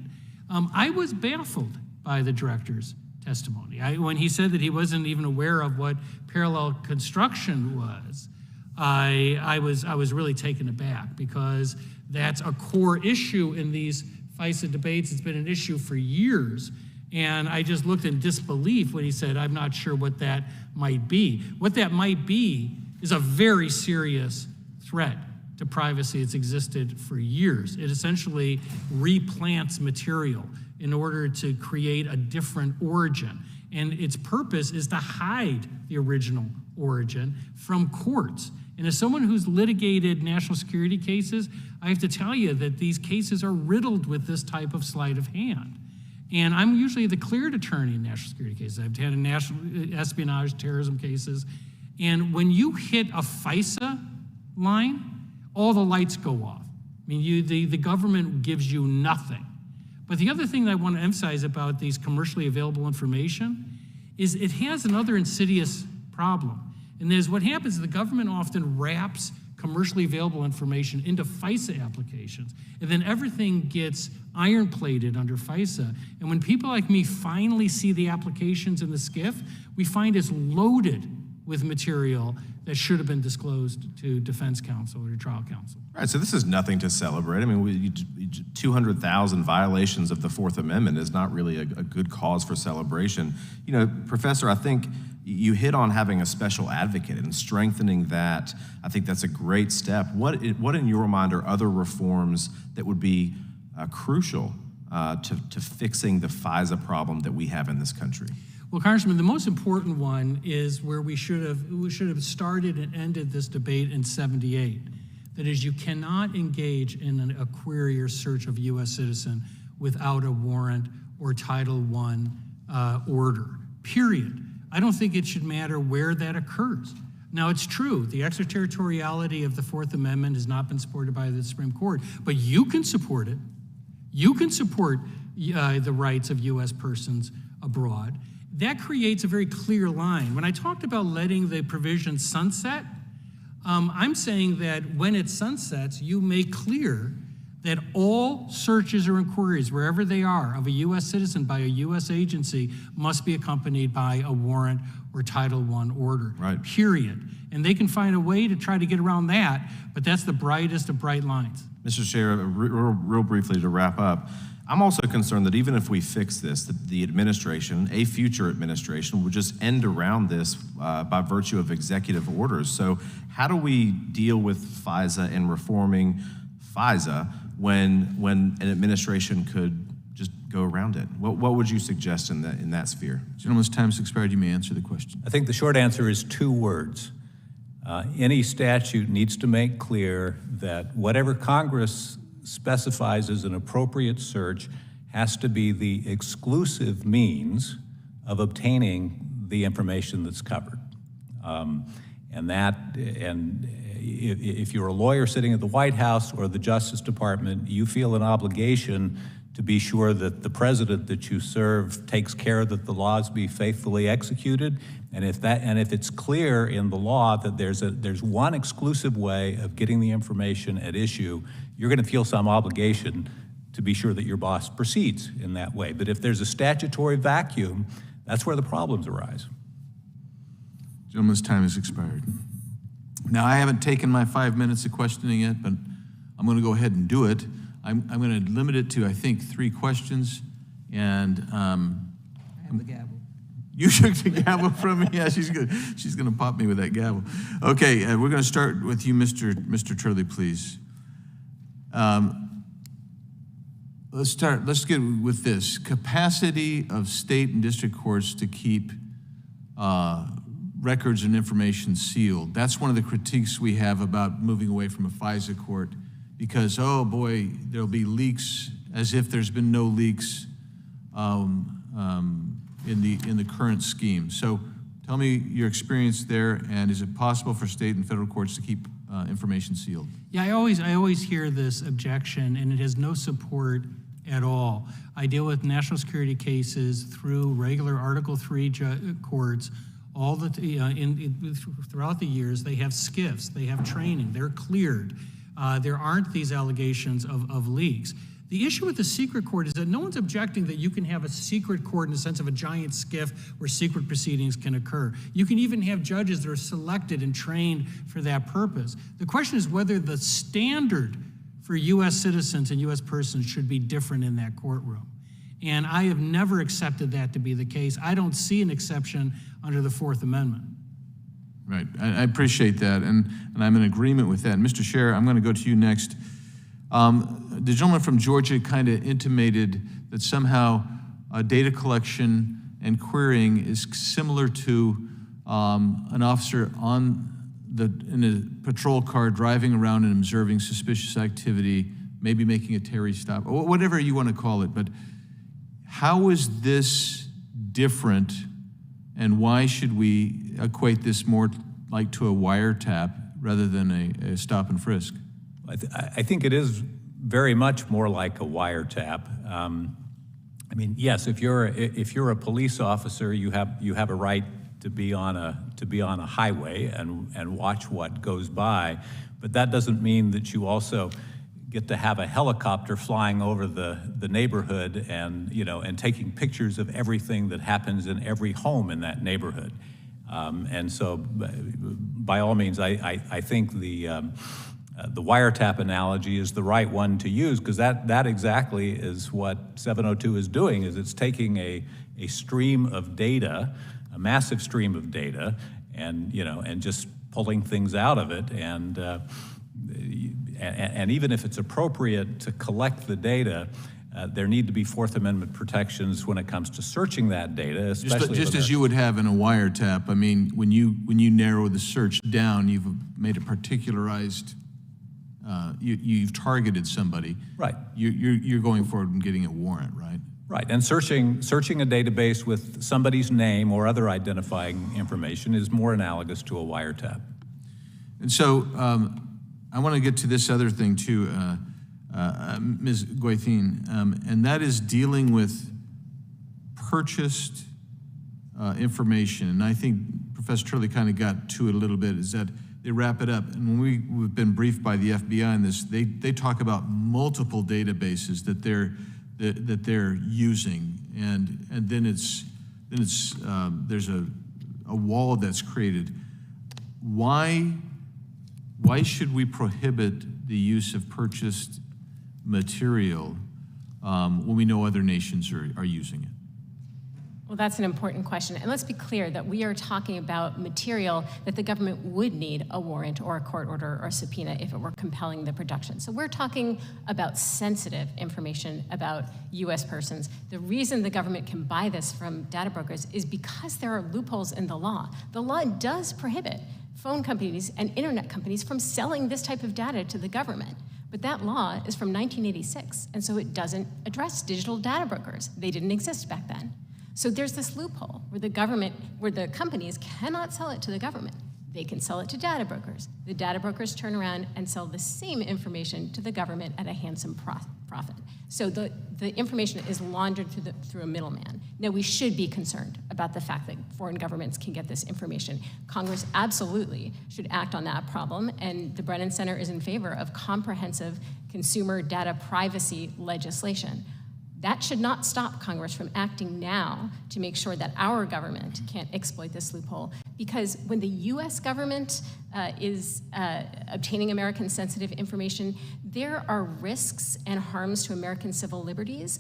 I was baffled by the director's testimony. When he said that he wasn't even aware of what parallel construction was, I was really taken aback, because that's a core issue in these FISA debates. It's been an issue for years. And I just looked in disbelief when he said, I'm not sure what that might be. What that might be is a very serious threat to privacy. It's existed for years. It essentially replants material in order to create a different origin. And its purpose is to hide the original origin from courts. And as someone who's litigated national security cases, I have to tell you that these cases are riddled with this type of sleight of hand. And I'm usually the cleared attorney in national security cases. I've had national espionage, terrorism cases. And when you hit a FISA line, all the lights go off. I mean, the government gives you nothing. But the other thing that I want to emphasize about these commercially available information is it has another insidious problem. And there's what happens is the government often wraps commercially available information into FISA applications, and then everything gets iron-plated under FISA. And when people like me finally see the applications in the SCIF, we find it's loaded with material that should have been disclosed to defense counsel or to trial counsel. Right, so this is nothing to celebrate. I mean, 200,000 violations of the Fourth Amendment is not really a good cause for celebration. You know, Professor, I think you hit on having a special advocate and strengthening that. I think that's a great step. What in your mind are other reforms that would be crucial to fixing the FISA problem that we have in this country? Well, Congressman, the most important one is where we should have started and ended this debate in '78. That is, you cannot engage in a query or search of a U.S. citizen without a warrant or Title I order, period. I don't think it should matter where that occurs. Now, it's true, the extraterritoriality of the Fourth Amendment has not been supported by the Supreme Court, but you can support it. You can support the rights of U.S. persons abroad. That creates a very clear line. When I talked about letting the provision sunset, I'm saying that when it sunsets, you make clear that all searches or inquiries, wherever they are, of a U.S. citizen by a U.S. agency must be accompanied by a warrant or Title I order, right. Period. And they can find a way to try to get around that, but that's the brightest of bright lines. Mr. Chair, real briefly to wrap up, I'm also concerned that even if we fix this, the administration, a future administration, would just end around this by virtue of executive orders. So how do we deal with FISA and reforming FISA when an administration could just go around it? What would you suggest in that sphere? Gentleman's time's expired. You may answer the question. I think the short answer is 2 words. Any statute needs to make clear that whatever Congress specifies as an appropriate search has to be the exclusive means of obtaining the information that's covered. And if you're a lawyer sitting at the White House or the Justice Department, you feel an obligation to be sure that the president that you serve takes care that the laws be faithfully executed. And if it's clear in the law that there's one exclusive way of getting the information at issue, you're going to feel some obligation to be sure that your boss proceeds in that way. But if there's a statutory vacuum, that's where the problems arise. Gentleman's time has expired. Now, I haven't taken my 5 minutes of questioning yet, but I'm going to go ahead and do it. I'm going to limit it to, I think, 3 questions. And I have the gavel. you shook the gavel from me. Yeah, she's good. She's going to pop me with that gavel. Okay, we're going to start with you, Mr. Turley, please. Let's get with this. Capacity of state and district courts to keep records and information sealed. That's one of the critiques we have about moving away from a FISA court, because, oh boy, there'll be leaks as if there's been no leaks in the current scheme. So tell me your experience there, and is it possible for state and federal courts to keep information sealed? Yeah, I always hear this objection, and it has no support at all. I deal with national security cases through regular Article III courts. Throughout the years, they have SCIFs, they have training, they're cleared. There aren't these allegations of leaks. The issue with the secret court is that no one's objecting that you can have a secret court in the sense of a giant SCIF where secret proceedings can occur. You can even have judges that are selected and trained for that purpose. The question is whether the standard for U.S. citizens and U.S. persons should be different in that courtroom. And I have never accepted that to be the case. I don't see an exception under the Fourth Amendment. Right, I appreciate that, and I'm in agreement with that. And Mr. Chair, I'm going to go to you next. The gentleman from Georgia kind of intimated that somehow data collection and querying is similar to an officer in a patrol car driving around and observing suspicious activity, maybe making a Terry stop, or whatever you want to call it. But how is this different, and why should we equate this more like to a wiretap rather than a stop and frisk? I think it is very much more like a wiretap. I mean, yes, if you're a police officer, you have a right to be on a highway and watch what goes by, but that doesn't mean that you also get to have a helicopter flying over the neighborhood and taking pictures of everything that happens in every home in that neighborhood. And so, by all means, I think the wiretap analogy is the right one to use, because that exactly is what 702 is doing. Is it's taking a stream of data, a massive stream of data, and just pulling things out of it, and even if it's appropriate to collect the data, there need to be Fourth Amendment protections when it comes to searching that data, especially just as you would have in a wiretap. I mean, when you narrow the search down, you've made a particularized. You've targeted somebody. Right. You're going forward and getting a warrant, right? Right, and searching a database with somebody's name or other identifying information is more analogous to a wiretap. And so I want to get to this other thing too, Ms. Goithin, and that is dealing with purchased information. And I think Professor Turley kind of got to it a little bit, is that they wrap it up. And when we've been briefed by the FBI on this, they talk about multiple databases that they're using, and then there's a wall that's created. Why should we prohibit the use of purchased material when we know other nations are using it? Well, that's an important question. And let's be clear that we are talking about material that the government would need a warrant or a court order or a subpoena if it were compelling the production. So we're talking about sensitive information about U.S. persons. The reason the government can buy this from data brokers is because there are loopholes in the law. The law does prohibit phone companies and internet companies from selling this type of data to the government. But that law is from 1986, and so it doesn't address digital data brokers. They didn't exist back then. So there's this loophole where the companies cannot sell it to the government. They can sell it to data brokers. The data brokers turn around and sell the same information to the government at a handsome profit. So the information is laundered through a middleman. Now, we should be concerned about the fact that foreign governments can get this information. Congress absolutely should act on that problem, and the Brennan Center is in favor of comprehensive consumer data privacy legislation. That should not stop Congress from acting now to make sure that our government can't exploit this loophole. Because when the US government is obtaining American sensitive information, there are risks and harms to American civil liberties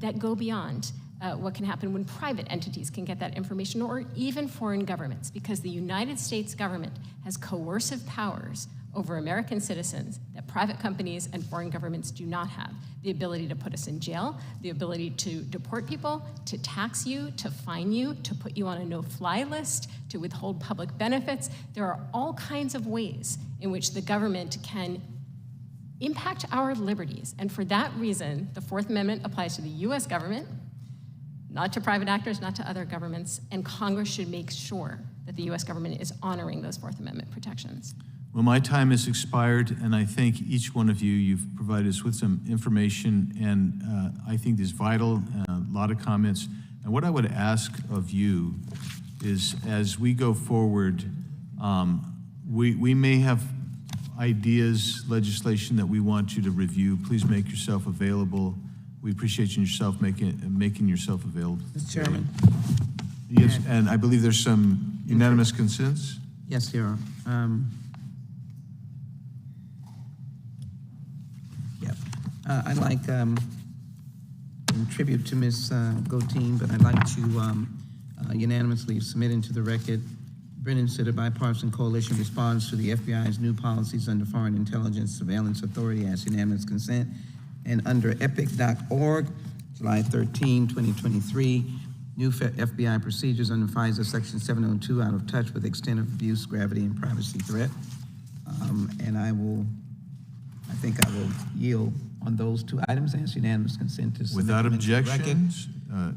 that go beyond what can happen when private entities can get that information, or even foreign governments, because the United States government has coercive powers over American citizens that private companies and foreign governments do not have. The ability to put us in jail, the ability to deport people, to tax you, to fine you, to put you on a no-fly list, to withhold public benefits. There are all kinds of ways in which the government can impact our liberties. And for that reason, the Fourth Amendment applies to the US government, not to private actors, not to other governments, and Congress should make sure that the US government is honoring those Fourth Amendment protections. Well, my time has expired, and I thank each one of you. You've provided us with some information, and I think is vital, a lot of comments. And what I would ask of you is, as we go forward, we may have ideas, legislation that we want you to review. Please make yourself available. We appreciate you making yourself available. Mr. Chairman. Yes, and I believe there's some unanimous consents? Yes, there are. I'd like, in tribute to Ms. Goteen, but I'd like to unanimously submit into the record Brennan Center Bipartisan Coalition responds to the FBI's new policies under Foreign Intelligence Surveillance Authority as unanimous consent. And under epic.org, July 13, 2023, new FBI procedures under FISA Section 702, out of touch with extent of abuse, gravity, and privacy threat. And I think I will yield on those two items as unanimous consent to submit Without them into the record. objections,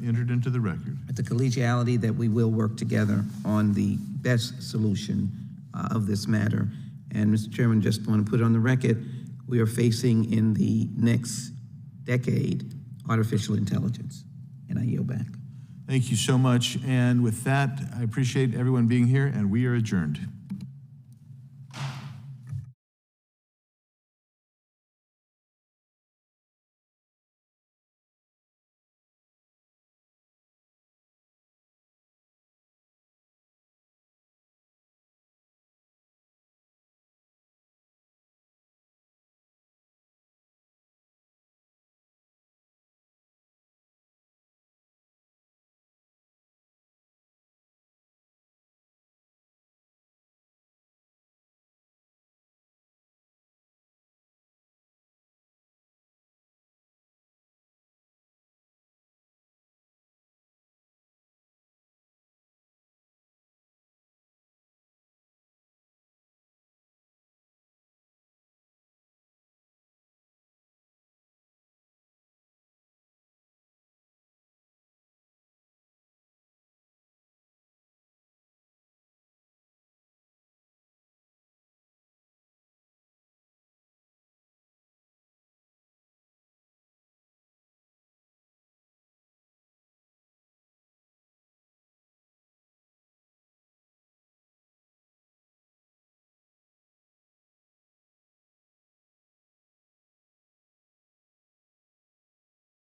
entered into the record. With the collegiality that we will work together on the best solution of this matter. And Mr. Chairman, just want to put it on the record, we are facing in the next decade artificial intelligence. And I yield back. Thank you so much. And with that, I appreciate everyone being here, and we are adjourned.